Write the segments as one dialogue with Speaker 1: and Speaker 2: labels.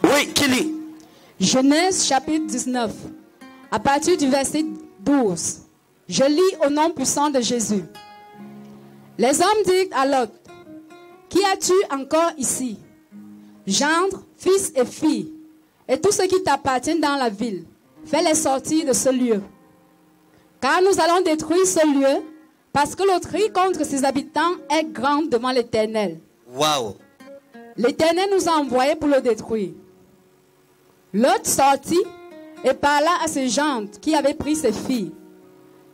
Speaker 1: Oui, qui lit?
Speaker 2: Genèse chapitre 19, à partir du verset 12. Je lis au nom puissant de Jésus. Les hommes dirent à Lot, qui as-tu encore ici? Gendre, fils et filles, et tout ce qui t'appartient dans la ville, fais-les sortir de ce lieu. Car nous allons détruire ce lieu, parce que l'auterie contre ses habitants est grande devant l'Éternel.
Speaker 1: Waouh!
Speaker 2: L'Éternel nous a envoyés pour le détruire. Lot sortit et parla à ses gendres qui avaient pris ses filles.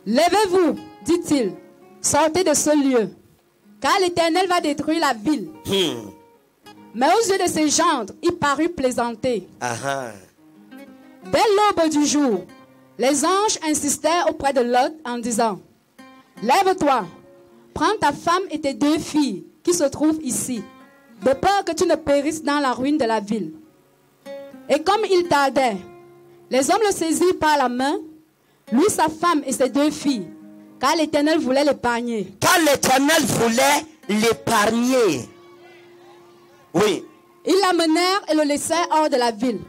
Speaker 2: Levez-vous, dit-il, sortez de ce lieu, car l'Éternel va détruire la ville. Mais aux yeux de ses gendres, il parut plaisanter. Dès l'aube du jour, les anges insistèrent auprès de Lot en disant, lève-toi, prends ta femme et tes 2 filles qui se trouvent ici, de peur que tu ne périsses dans la ruine de la ville. Et comme il tardait, les hommes le saisirent par la main, lui, sa femme et ses 2 filles, car l'Éternel voulait l'épargner.
Speaker 1: Car l'Éternel voulait l'épargner. Oui.
Speaker 2: Ils l'amenèrent et le laissèrent hors de la ville.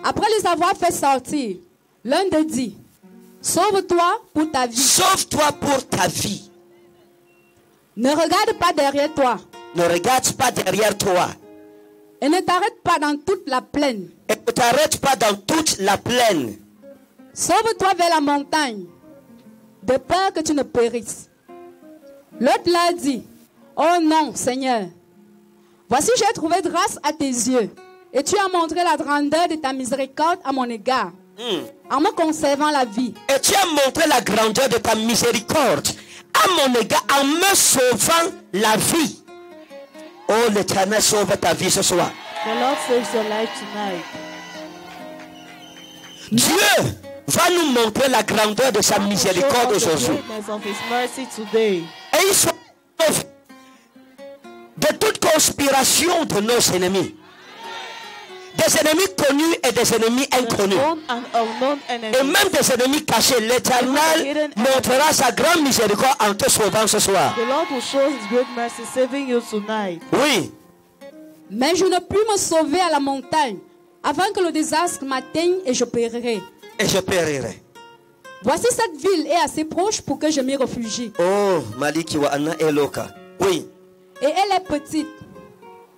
Speaker 2: Après les avoir fait sortir, l'un d'eux dit, sauve-toi pour ta vie.
Speaker 1: Sauve-toi pour ta vie.
Speaker 2: Ne regarde pas derrière toi.
Speaker 1: Ne regarde pas derrière toi.
Speaker 2: Et ne t'arrête pas dans toute la plaine.
Speaker 1: Et ne t'arrête pas dans toute la plaine.
Speaker 2: Sauve-toi vers la montagne, de peur que tu ne périsses. L'autre leur dit, oh non, Seigneur, voici j'ai trouvé grâce à tes yeux, et tu as montré la grandeur de ta miséricorde à mon égard, en me conservant la vie.
Speaker 1: Et tu as montré la grandeur de ta miséricorde à mon égard, en me sauvant la vie. Oh, l'Éternel sauve ta vie ce soir.
Speaker 3: The Lord saves your life tonight.
Speaker 1: Dieu va nous montrer la grandeur de sa miséricorde aujourd'hui. Et il sauve de toute conspiration de nos ennemis. Des ennemis connus et des ennemis inconnus. Et même des ennemis cachés. L'Éternel montrera sa grande miséricorde en te sauvant ce soir. Oui.
Speaker 2: Mais je ne puis me sauver à la montagne, avant que le désastre m'atteigne et je périrai.
Speaker 1: Et je périrai.
Speaker 2: Voici cette ville est assez proche pour que je m'y réfugie.
Speaker 1: Oh, Malikiwa Anna Eloka. Oui.
Speaker 2: Et elle est petite.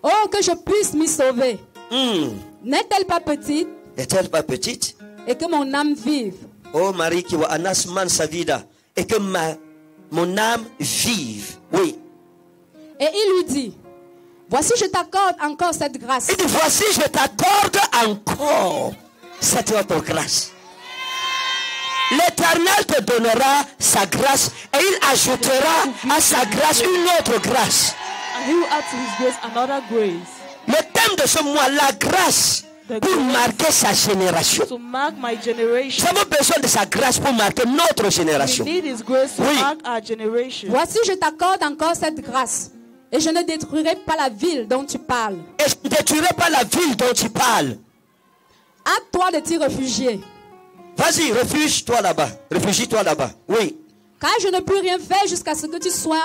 Speaker 2: Oh, que je puisse m'y sauver. N'est-elle pas petite?
Speaker 1: N'est-elle pas petite?
Speaker 2: Et que mon âme vive.
Speaker 1: Oh, Malikiwa Anasman Savida. Et que mon âme vive. Oui.
Speaker 2: Et il lui dit, voici je t'accorde encore cette grâce.
Speaker 1: Il dit, voici je t'accorde encore cette autre grâce. L'Éternel te donnera sa grâce et il ajoutera à sa grâce une autre grâce.
Speaker 3: And he will add to his grace another grace.
Speaker 1: Le thème de ce mois, la grâce pour marquer sa génération.
Speaker 3: To mark my generation.
Speaker 1: Nous avons besoin de sa grâce pour marquer notre génération.
Speaker 3: We need his grace to mark our generation.
Speaker 2: Voici je t'accorde encore cette grâce et je ne détruirai pas la ville dont tu parles.
Speaker 1: Et je ne détruirai pas la ville dont tu parles.
Speaker 2: Hâte-toi de t'y réfugier.
Speaker 1: Vas-y, réfugie-toi là-bas. Réfugie-toi là-bas. Oui.
Speaker 2: Car je ne peux rien faire jusqu'à ce que tu sois.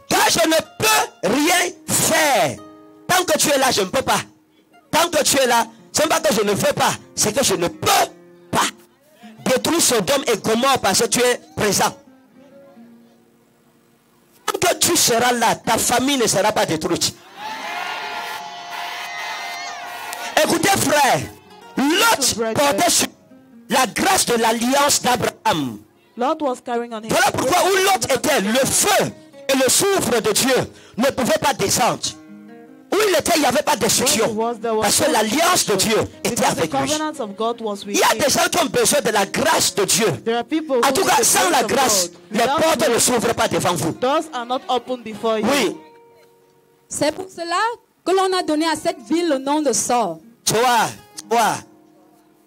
Speaker 1: Car je ne peux rien faire. Tant que tu es là, je ne peux pas. Tant que tu es là, ce n'est pas que je ne veux pas. C'est que je ne peux pas détruire Sodome et Gomorrhe parce que tu es présent. Tant que tu seras là, ta famille ne sera pas détruite. Écoutez, frère, Lot portait sur la grâce de l'alliance d'Abraham.
Speaker 3: Lot was carrying on his.
Speaker 1: Voilà pourquoi où Lot était, le feu et le soufre de Dieu ne pouvaient pas descendre. Où il était, il n'y avait pas de destruction. Parce que l'alliance de Dieu était avec lui. Il y a des gens qui ont besoin de la grâce de Dieu. En tout cas, sans la grâce, les portes ne s'ouvrent pas devant vous. Oui.
Speaker 2: C'est pour cela que l'on a donné à cette ville le nom de Sor.
Speaker 1: Toi.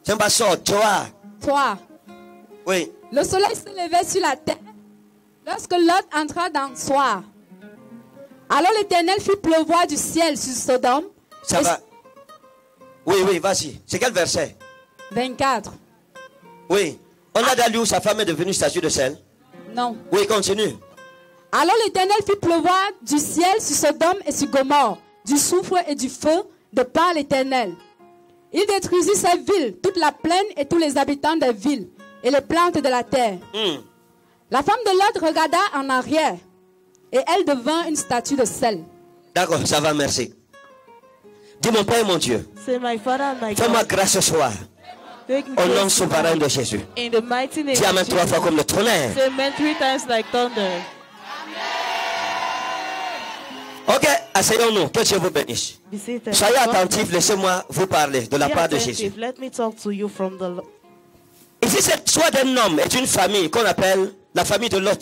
Speaker 1: C'est pas Sor,
Speaker 2: Toi.
Speaker 1: Oui.
Speaker 2: Le soleil se levait sur la terre lorsque Lot entra dans Soir. Alors l'Éternel fit pleuvoir du ciel sur Sodome.
Speaker 1: Ça va. Oui, vas-y. C'est quel verset?
Speaker 2: 24.
Speaker 1: Oui. On a d'aller où sa femme est devenue statue de sel?
Speaker 2: Non.
Speaker 1: Oui, continue.
Speaker 2: Alors l'Éternel fit pleuvoir du ciel sur Sodome et sur Gomorrhe, du soufre et du feu de par l'Éternel. Il détruisit ces villes, toute la plaine et tous les habitants des villes et les plantes de la terre. La femme de Lot regarda en arrière et elle devint une statue de sel.
Speaker 1: D'accord, ça va, merci. Dis mon Père et mon Dieu.
Speaker 3: Say, my Father and my
Speaker 1: Fais-moi
Speaker 3: God,
Speaker 1: grâce ce soir.
Speaker 3: take me
Speaker 1: Au nom
Speaker 3: grace
Speaker 1: souverain
Speaker 3: tonight.
Speaker 1: de Jésus.
Speaker 3: In the mighty name
Speaker 1: Dis Amen
Speaker 3: of
Speaker 1: 3 fois
Speaker 3: Jesus.
Speaker 1: comme le tonnerre.
Speaker 3: Say amen 3 times like thunder.
Speaker 1: Ok, asseyons-nous. Que Dieu vous bénisse.
Speaker 3: Be seated.
Speaker 1: Soyez
Speaker 3: God
Speaker 1: attentifs, laissez-moi vous parler de la
Speaker 3: be
Speaker 1: part de
Speaker 3: attentive.
Speaker 1: Jésus.
Speaker 3: Let me talk to you from the Lord.
Speaker 1: Ici, c'est soit d'un homme et d'une famille qu'on appelle la famille de Lot.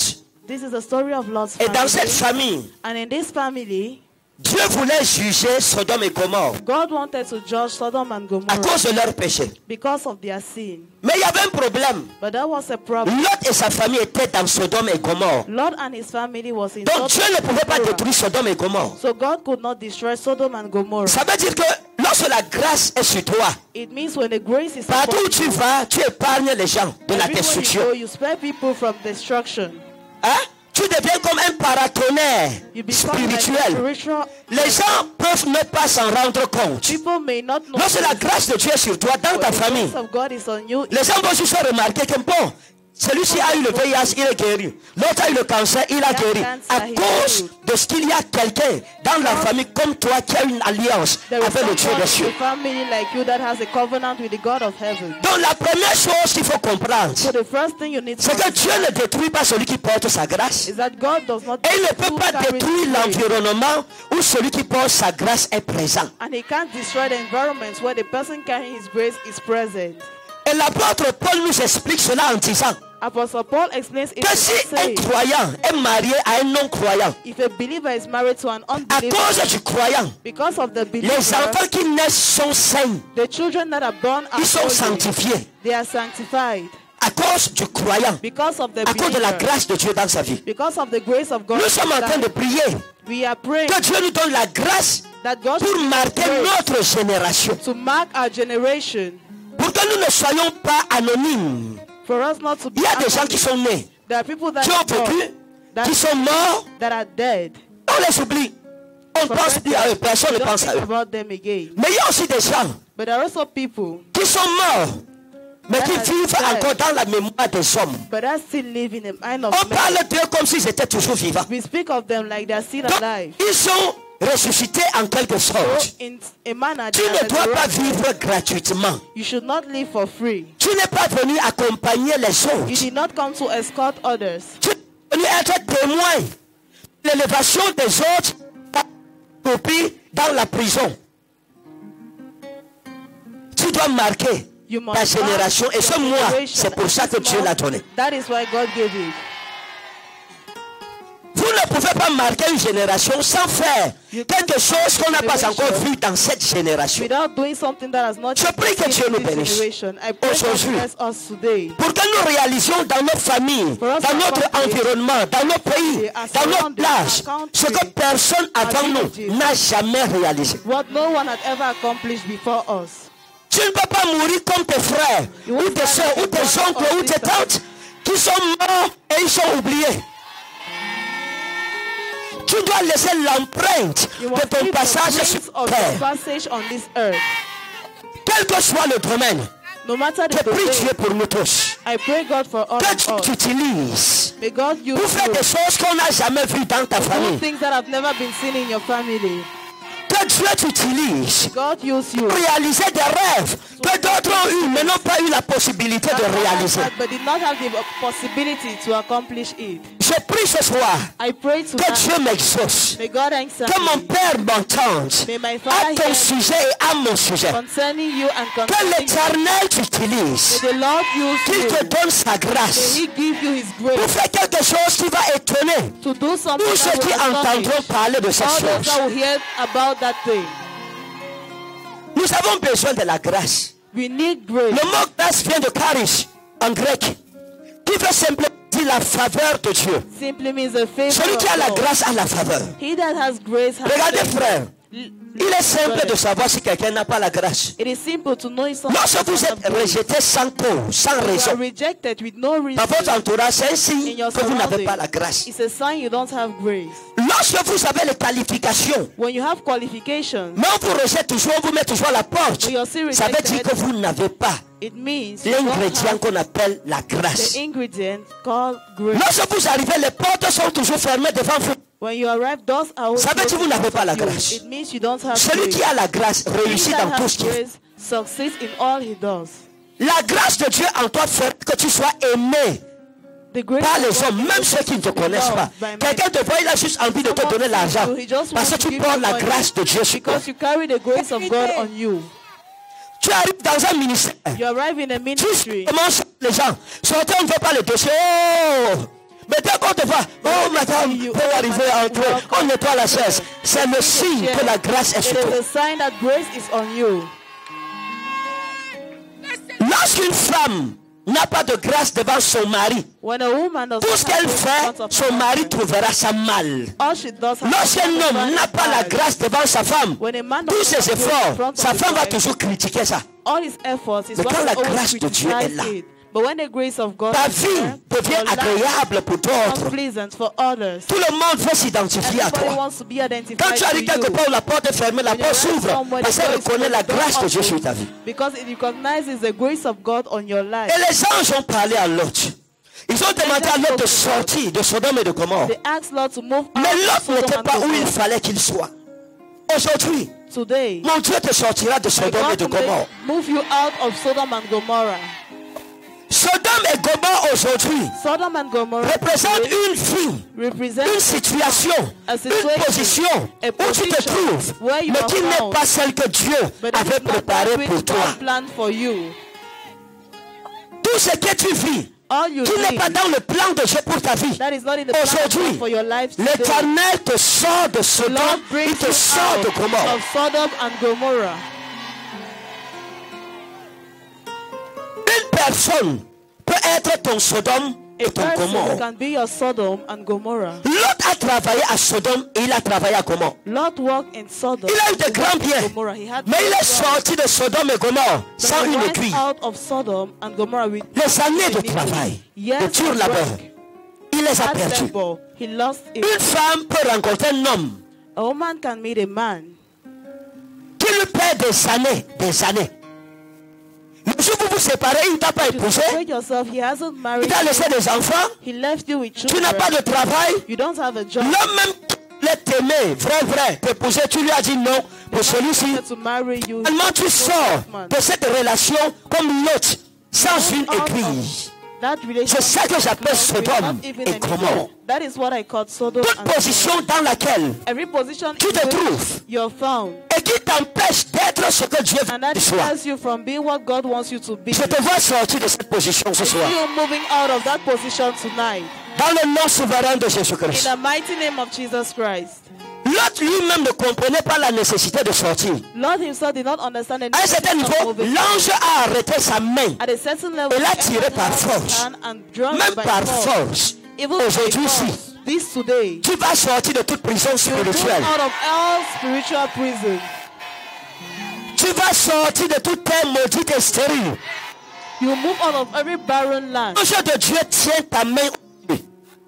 Speaker 3: This is the story of Lot's
Speaker 1: Et dans cette
Speaker 3: family.
Speaker 1: famille,
Speaker 3: And in this family,
Speaker 1: Dieu voulait juger Sodome et Gomorrhe
Speaker 3: God wanted to judge Sodom and
Speaker 1: à
Speaker 3: Gomorrah
Speaker 1: cause de leur péché.
Speaker 3: because of their sin.
Speaker 1: Mais il y avait un problème.
Speaker 3: But that was a problem.
Speaker 1: Lot et sa famille étaient dans Sodome et Gomorrhe.
Speaker 3: Lot and his family was in
Speaker 1: Donc Dieu
Speaker 3: Sodom
Speaker 1: ne pouvait
Speaker 3: and
Speaker 1: pas
Speaker 3: Gomorrah.
Speaker 1: détruire Sodome et Gomorrhe.
Speaker 3: So God could not destroy Sodom and Gomorrah.
Speaker 1: Ça veut dire que lorsque la grâce est sur toi,
Speaker 3: It means when the grace is
Speaker 1: partout où
Speaker 3: upon
Speaker 1: tu
Speaker 3: you,
Speaker 1: vas, tu épargnes les gens de la
Speaker 3: everywhere you
Speaker 1: destruction.
Speaker 3: go, you spare people from destruction.
Speaker 1: Hein? Tu deviens comme un paratonnerre
Speaker 3: You become like a
Speaker 1: spirituel.
Speaker 3: spiritual.
Speaker 1: Les gens peuvent ne pas s'en rendre compte.
Speaker 3: People may not know.
Speaker 1: Lorsque la grâce de Dieu est sur toi, dans
Speaker 3: But
Speaker 1: ta
Speaker 3: the
Speaker 1: famille,
Speaker 3: grace of God is on you.
Speaker 1: les gens vont juste remarquer que bon, celui-ci a eu le VIH, il est guéri. L'autre a eu le cancer, il a guéri. À cause de ce qu'il y a quelqu'un dans la famille comme toi qui a une alliance
Speaker 3: There is
Speaker 1: avec le Dieu
Speaker 3: someone
Speaker 1: des
Speaker 3: in
Speaker 1: cieux.
Speaker 3: the family like you that has a covenant with the God of heaven.
Speaker 1: Donc la première chose qu'il faut comprendre,
Speaker 3: So the first thing you need to
Speaker 1: c'est que Dieu
Speaker 3: understand
Speaker 1: ne détruit pas celui qui porte sa grâce.
Speaker 3: is that God does not
Speaker 1: Et il ne peut pas
Speaker 3: carry
Speaker 1: détruire
Speaker 3: the grace.
Speaker 1: l'environnement où celui qui porte sa grâce est présent.
Speaker 3: And he can't destroy the environment where the person carrying his grace is present.
Speaker 1: Et l'apôtre Paul nous explique cela en disant
Speaker 3: Apostle Paul explains it
Speaker 1: que si
Speaker 3: to
Speaker 1: un
Speaker 3: say,
Speaker 1: croyant est marié à un non-croyant,
Speaker 3: if a believer is married to an
Speaker 1: à
Speaker 3: unbeliever,
Speaker 1: cause du croyant,
Speaker 3: because of the
Speaker 1: les
Speaker 3: believer,
Speaker 1: enfants qui naissent sont saints,
Speaker 3: the children that are born are
Speaker 1: ils sont
Speaker 3: holy.
Speaker 1: sanctifiés
Speaker 3: They are sanctified
Speaker 1: à cause du croyant,
Speaker 3: because of the
Speaker 1: à cause de la
Speaker 3: believer,
Speaker 1: grâce de Dieu dans sa vie.
Speaker 3: because of the grace of God.
Speaker 1: Nous
Speaker 3: in
Speaker 1: sommes en
Speaker 3: his
Speaker 1: train de
Speaker 3: life.
Speaker 1: prier
Speaker 3: We are praying
Speaker 1: que Dieu nous donne la grâce
Speaker 3: that God
Speaker 1: pour
Speaker 3: should
Speaker 1: marquer
Speaker 3: give us grace
Speaker 1: notre génération,
Speaker 3: to mark our generation,
Speaker 1: pour que nous ne soyons pas anonymes.
Speaker 3: for us not to be
Speaker 1: Il y a des gens qui
Speaker 3: anonymous.
Speaker 1: sont nés,
Speaker 3: There are people that
Speaker 1: qui ont
Speaker 3: are born,
Speaker 1: vécu, qui sont morts,
Speaker 3: that are dead.
Speaker 1: on les oublie. On ne pense plus à eux, personne ne
Speaker 3: We don't
Speaker 1: pense à
Speaker 3: think
Speaker 1: eux.
Speaker 3: about them again.
Speaker 1: Mais il y a aussi des gens
Speaker 3: But there are also people
Speaker 1: qui sont morts, mais qui
Speaker 3: That are
Speaker 1: vivent
Speaker 3: dead.
Speaker 1: encore dans la mémoire des hommes.
Speaker 3: but that still live in the mind of
Speaker 1: On
Speaker 3: men.
Speaker 1: parle d'eux comme s'ils étaient toujours vivants.
Speaker 3: We speak of them like they are still
Speaker 1: Donc,
Speaker 3: alive.
Speaker 1: ils sont ressuscités en quelque
Speaker 3: So
Speaker 1: sorte.
Speaker 3: in a manner,
Speaker 1: Tu
Speaker 3: they are
Speaker 1: ne dois pas
Speaker 3: resurrected.
Speaker 1: vivre gratuitement.
Speaker 3: You should not live for free.
Speaker 1: Tu n'es pas venu accompagner les
Speaker 3: You
Speaker 1: autres.
Speaker 3: did not come to escort others.
Speaker 1: Tu es venu être témoin de l'élévation des autres copies dans la prison. Tu dois marquer
Speaker 3: You
Speaker 1: ta
Speaker 3: must
Speaker 1: génération.
Speaker 3: mark
Speaker 1: Et ce
Speaker 3: your
Speaker 1: mois,
Speaker 3: generation.
Speaker 1: c'est pour ça que Dieu l'a donné.
Speaker 3: That is why God gave it.
Speaker 1: Vous ne pouvez pas marquer une génération sans faire quelque chose qu'on n'a pas encore vu dans cette génération.
Speaker 3: Without doing something that has not
Speaker 1: Je prie que
Speaker 3: been
Speaker 1: Dieu
Speaker 3: seen
Speaker 1: nous
Speaker 3: in this
Speaker 1: bénisse.
Speaker 3: generation. I pray God
Speaker 1: Aujourd'hui.
Speaker 3: bless us today.
Speaker 1: Pour que nous réalisions dans nos familles,
Speaker 3: For us
Speaker 1: dans
Speaker 3: to
Speaker 1: notre
Speaker 3: accomplish
Speaker 1: environnement, dans nos pays,
Speaker 3: our
Speaker 1: dans nos
Speaker 3: surroundings,
Speaker 1: plages,
Speaker 3: our country,
Speaker 1: ce que personne avant
Speaker 3: our
Speaker 1: nous
Speaker 3: villages.
Speaker 1: n'a jamais réalisé.
Speaker 3: What no one had ever accomplished before us.
Speaker 1: Tu ne peux pas mourir comme tes frères,
Speaker 3: You
Speaker 1: ou
Speaker 3: won't
Speaker 1: tes
Speaker 3: die
Speaker 1: soeurs,
Speaker 3: like
Speaker 1: ou tes
Speaker 3: your brother
Speaker 1: oncles,
Speaker 3: or
Speaker 1: ou tes
Speaker 3: sister.
Speaker 1: tantes, qui sont morts et ils sont oubliés. Tu dois laisser l'empreinte
Speaker 3: You
Speaker 1: de
Speaker 3: must
Speaker 1: ton
Speaker 3: keep the
Speaker 1: passage
Speaker 3: grace
Speaker 1: sur
Speaker 3: of
Speaker 1: terre.
Speaker 3: your passage on this earth.
Speaker 1: Quel que soit le domaine,
Speaker 3: No matter
Speaker 1: je
Speaker 3: the
Speaker 1: prie
Speaker 3: domain,
Speaker 1: Dieu pour nous tous.
Speaker 3: I pray God for all
Speaker 1: Que
Speaker 3: of
Speaker 1: tu
Speaker 3: us.
Speaker 1: t'utilises
Speaker 3: May God use
Speaker 1: pour faire
Speaker 3: you
Speaker 1: des choses qu'on n'a jamais vues dans ta
Speaker 3: to do
Speaker 1: famille.
Speaker 3: things that have never been seen in your family.
Speaker 1: Que Dieu t'utilise
Speaker 3: God use you.
Speaker 1: pour réaliser des rêves que d'autres ont eu mais n'ont pas eu la possibilité de réaliser.
Speaker 3: But did not have the possibility to accomplish it.
Speaker 1: Je prie ce soir
Speaker 3: I pray
Speaker 1: que
Speaker 3: tonight.
Speaker 1: Dieu m'exauce.
Speaker 3: May God answer
Speaker 1: Que mon
Speaker 3: me
Speaker 1: Père m'entende
Speaker 3: May my
Speaker 1: à
Speaker 3: Father
Speaker 1: ton
Speaker 3: hear me
Speaker 1: sujet et à mon sujet.
Speaker 3: concerning you and
Speaker 1: Que
Speaker 3: concerning you.
Speaker 1: l'Éternel t'utilise.
Speaker 3: May the Lord use
Speaker 1: Qu'il
Speaker 3: you.
Speaker 1: te donne sa
Speaker 3: May
Speaker 1: grâce
Speaker 3: He give you His
Speaker 1: pour
Speaker 3: grace
Speaker 1: faire quelque chose qui va étonner
Speaker 3: to do something
Speaker 1: tous ceux
Speaker 3: that
Speaker 1: qui
Speaker 3: will astonish
Speaker 1: entendront parler de cette
Speaker 3: all those
Speaker 1: chose.
Speaker 3: that will hear about that thing.
Speaker 1: Nous avons besoin de la grâce.
Speaker 3: We need grace.
Speaker 1: Le mot grâce vient de charis en grec, qui veut simplement dire la faveur de Dieu.
Speaker 3: Simply means a favor
Speaker 1: Celui qui a
Speaker 3: of
Speaker 1: la
Speaker 3: God.
Speaker 1: grâce a la faveur.
Speaker 3: He that has grace has
Speaker 1: Regardez
Speaker 3: favor.
Speaker 1: frère, Il est simple de savoir si quelqu'un n'a pas la grâce.
Speaker 3: It is simple to know if someone
Speaker 1: Lorsque vous êtes rejeté sans cause, sans
Speaker 3: you are
Speaker 1: raison,
Speaker 3: rejected with no reason.
Speaker 1: dans votre entourage, c'est un
Speaker 3: In
Speaker 1: signe
Speaker 3: your
Speaker 1: que vous n'avez
Speaker 3: surrounding,
Speaker 1: pas la grâce.
Speaker 3: it's a sign you don't have grace.
Speaker 1: Lorsque vous avez les qualifications,
Speaker 3: When you have qualifications,
Speaker 1: mais on vous rejette toujours, on vous met toujours à la porte,
Speaker 3: but you're still
Speaker 1: ça veut dire
Speaker 3: rejected,
Speaker 1: que vous n'avez pas
Speaker 3: it means you don't
Speaker 1: l'ingrédient
Speaker 3: have
Speaker 1: qu'on appelle la grâce.
Speaker 3: the ingredient called grace.
Speaker 1: Lorsque vous arrivez, les portes sont toujours fermées devant vous.
Speaker 3: When you arrive, doors are
Speaker 1: Ça veut dire que vous n'avez pas la
Speaker 3: open.
Speaker 1: grâce.
Speaker 3: It means you don't have
Speaker 1: Celui
Speaker 3: grace.
Speaker 1: qui a la grâce
Speaker 3: He
Speaker 1: réussit
Speaker 3: that
Speaker 1: dans tout
Speaker 3: has
Speaker 1: ce qu'il fait.
Speaker 3: grace succeeds in all he does.
Speaker 1: La grâce de Dieu en toi fait que tu sois aimé
Speaker 3: The grace
Speaker 1: par
Speaker 3: of
Speaker 1: les
Speaker 3: God
Speaker 1: hommes, même ceux qui ne te connaissent pas. Quelqu'un te voit, il a juste envie de te donner l'argent parce que tu portes la grâce de Dieu sur toi.
Speaker 3: because you carry the grace of God on you.
Speaker 1: Tu arrives dans un ministère.
Speaker 3: You arrive in a ministry.
Speaker 1: Tu commences les gens. Sortez, on ne veut pas le dossier. Oh! Mais dès qu'on te voit, oh madame, vous pouvez arriver à entrer, on nettoie la chaise. C'est le signe que la grâce est
Speaker 3: It
Speaker 1: sur toi.
Speaker 3: is a sign that grace is on you.
Speaker 1: Lorsqu'une femme n'a pas de grâce devant son mari,
Speaker 3: When a woman does
Speaker 1: tout
Speaker 3: not
Speaker 1: ce
Speaker 3: have
Speaker 1: qu'elle
Speaker 3: grace in
Speaker 1: fait,
Speaker 3: front of
Speaker 1: son
Speaker 3: her
Speaker 1: mari
Speaker 3: husband,
Speaker 1: trouvera ça mal.
Speaker 3: all she does have
Speaker 1: Lorsqu'un homme n'a pas la grâce devant sa femme,
Speaker 3: when a man
Speaker 1: tous
Speaker 3: does not
Speaker 1: ses
Speaker 3: have grace in
Speaker 1: efforts,
Speaker 3: front of
Speaker 1: sa
Speaker 3: his
Speaker 1: femme va
Speaker 3: wife,
Speaker 1: toujours critiquer ça.
Speaker 3: all his efforts, his
Speaker 1: Mais
Speaker 3: wife
Speaker 1: quand la
Speaker 3: will always
Speaker 1: grâce de Dieu est là,
Speaker 3: criticize it. But when the grace of God
Speaker 1: Ta
Speaker 3: is
Speaker 1: vie
Speaker 3: there,
Speaker 1: devient
Speaker 3: your life
Speaker 1: agréable pour
Speaker 3: becomes
Speaker 1: d'autres.
Speaker 3: pleasant for others.
Speaker 1: Tout le monde veut s'identifier à
Speaker 3: Everybody
Speaker 1: toi.
Speaker 3: wants to be identified
Speaker 1: Quand tu
Speaker 3: to
Speaker 1: arrives quelque
Speaker 3: you.
Speaker 1: part où la porte est fermée, la
Speaker 3: When you
Speaker 1: porte
Speaker 3: arrive
Speaker 1: s'ouvre
Speaker 3: somewhere,
Speaker 1: parce
Speaker 3: the
Speaker 1: qu'elle
Speaker 3: door is
Speaker 1: reconnaît la
Speaker 3: closed,
Speaker 1: grâce de
Speaker 3: door
Speaker 1: Dieu sur ta
Speaker 3: opens,
Speaker 1: vie.
Speaker 3: because it recognizes the grace of God on your life.
Speaker 1: Et les anges ont parlé à Lot. Ils ont demandé à Lot de sortir de Sodome et de Gomorrhe.
Speaker 3: They asked Lord to move out
Speaker 1: Mais
Speaker 3: of
Speaker 1: Lot
Speaker 3: Sodom
Speaker 1: n'était
Speaker 3: and
Speaker 1: pas où il
Speaker 3: Gomorrah.
Speaker 1: fallait qu'il soit. Aujourd'hui,
Speaker 3: Today,
Speaker 1: mon Dieu te sortira de
Speaker 3: may
Speaker 1: Sodome et
Speaker 3: God
Speaker 1: de Gomorrhe.
Speaker 3: move you out of Sodom and Gomorrah.
Speaker 1: Sodome et Gomorrhe aujourd'hui
Speaker 3: Sodom and Gomorrah
Speaker 1: représentent
Speaker 3: today
Speaker 1: une vie,
Speaker 3: represent
Speaker 1: une situation,
Speaker 3: a
Speaker 1: une
Speaker 3: situation,
Speaker 1: position
Speaker 3: a
Speaker 1: où tu te
Speaker 3: position
Speaker 1: trouves,
Speaker 3: where you
Speaker 1: mais
Speaker 3: are
Speaker 1: qui n'est
Speaker 3: found.
Speaker 1: pas celle que Dieu
Speaker 3: But it
Speaker 1: avait
Speaker 3: is not
Speaker 1: préparée
Speaker 3: that
Speaker 1: pour
Speaker 3: which
Speaker 1: toi.
Speaker 3: God planned for you.
Speaker 1: Tout ce que tu vis,
Speaker 3: All you
Speaker 1: qui n'est pas
Speaker 3: need,
Speaker 1: dans le plan de Dieu pour ta vie,
Speaker 3: that is not in the plan of
Speaker 1: aujourd'hui,
Speaker 3: God for your life today.
Speaker 1: l'Éternel te sort de
Speaker 3: The
Speaker 1: Sodome,
Speaker 3: Lord
Speaker 1: il
Speaker 3: brings
Speaker 1: te
Speaker 3: you
Speaker 1: sort de
Speaker 3: out
Speaker 1: Gomorrhe.
Speaker 3: of Sodom and Gomorrah.
Speaker 1: Une personne peut être ton Sodome et
Speaker 3: A
Speaker 1: ton
Speaker 3: person
Speaker 1: Gomorrhe.
Speaker 3: can be your Sodom and Gomorrah.
Speaker 1: Lot a travaillé à Sodome et il a travaillé à Gomorrhe.
Speaker 3: Lot walked in Sodom.
Speaker 1: Il a eu de
Speaker 3: He
Speaker 1: grands
Speaker 3: walked in
Speaker 1: biens,
Speaker 3: Gomorrah. He had
Speaker 1: mais il
Speaker 3: great
Speaker 1: est
Speaker 3: wealth.
Speaker 1: sorti de Sodome et Gomorrhe
Speaker 3: But
Speaker 1: sans
Speaker 3: he
Speaker 1: une
Speaker 3: went
Speaker 1: aiguille.
Speaker 3: out of Sodom and Gomorrah with
Speaker 1: Les années de
Speaker 3: dignity.
Speaker 1: travail,
Speaker 3: Years
Speaker 1: de dur
Speaker 3: of
Speaker 1: labeur,
Speaker 3: work,
Speaker 1: il les a
Speaker 3: hard
Speaker 1: perdus.
Speaker 3: labor, he lost it.
Speaker 1: Une femme peut rencontrer un homme
Speaker 3: A woman can meet a man
Speaker 1: qui lui perd des années, des années. Le jour où vous vous séparez, il ne t'a pas
Speaker 3: to
Speaker 1: épousé,
Speaker 3: separate yourself. He hasn't
Speaker 1: il
Speaker 3: married
Speaker 1: t'a laissé
Speaker 3: you.
Speaker 1: des enfants,
Speaker 3: He left you with
Speaker 1: tu
Speaker 3: children.
Speaker 1: n'as pas de travail.
Speaker 3: You don't have a job.
Speaker 1: L'homme même qui voulait t'aimer, vrai, t'épouser, tu lui as dit non pour celui-ci.
Speaker 3: He wanted to marry you.
Speaker 1: Tellement tu sors de cette relation comme l'autre, sans une aiguille.
Speaker 3: That
Speaker 1: C'est ça que j'appelle Sodome
Speaker 3: not even
Speaker 1: et
Speaker 3: an
Speaker 1: Gomorrhe.
Speaker 3: equal. That is what I call Sodom
Speaker 1: Toute
Speaker 3: and
Speaker 1: position dans laquelle
Speaker 3: every position
Speaker 1: tu
Speaker 3: in
Speaker 1: te
Speaker 3: which
Speaker 1: trouves
Speaker 3: you're found,
Speaker 1: et qui t'empêche d'être ce que Dieu veut
Speaker 3: and that
Speaker 1: que tu sois.
Speaker 3: deters you from being what God wants you to be.
Speaker 1: Je te vois sortir de cette position ce soir.
Speaker 3: You moving out of that position tonight.
Speaker 1: Dans le nom souverain de
Speaker 3: In
Speaker 1: Jésus-Christ.
Speaker 3: the mighty name of Jesus Christ.
Speaker 1: L'autre lui-même ne comprenait pas la nécessité de sortir.
Speaker 3: Lord himself did not understand the
Speaker 1: À un certain
Speaker 3: need of
Speaker 1: niveau,
Speaker 3: moving.
Speaker 1: l'ange a arrêté sa main.
Speaker 3: At a certain level,
Speaker 1: Et l'a
Speaker 3: the
Speaker 1: tiré
Speaker 3: angel
Speaker 1: par
Speaker 3: has his
Speaker 1: force.
Speaker 3: hand and drawn
Speaker 1: Même
Speaker 3: by
Speaker 1: par
Speaker 3: force.
Speaker 1: force.
Speaker 3: Even by
Speaker 1: Aujourd'hui,
Speaker 3: force. This today,
Speaker 1: Tu vas sortir de toute prison
Speaker 3: you move
Speaker 1: spirituelle.
Speaker 3: out of all spiritual prison.
Speaker 1: Tu vas sortir de toute terre maudite et stérile.
Speaker 3: You move out of every barren land.
Speaker 1: L'ange de Dieu tient ta main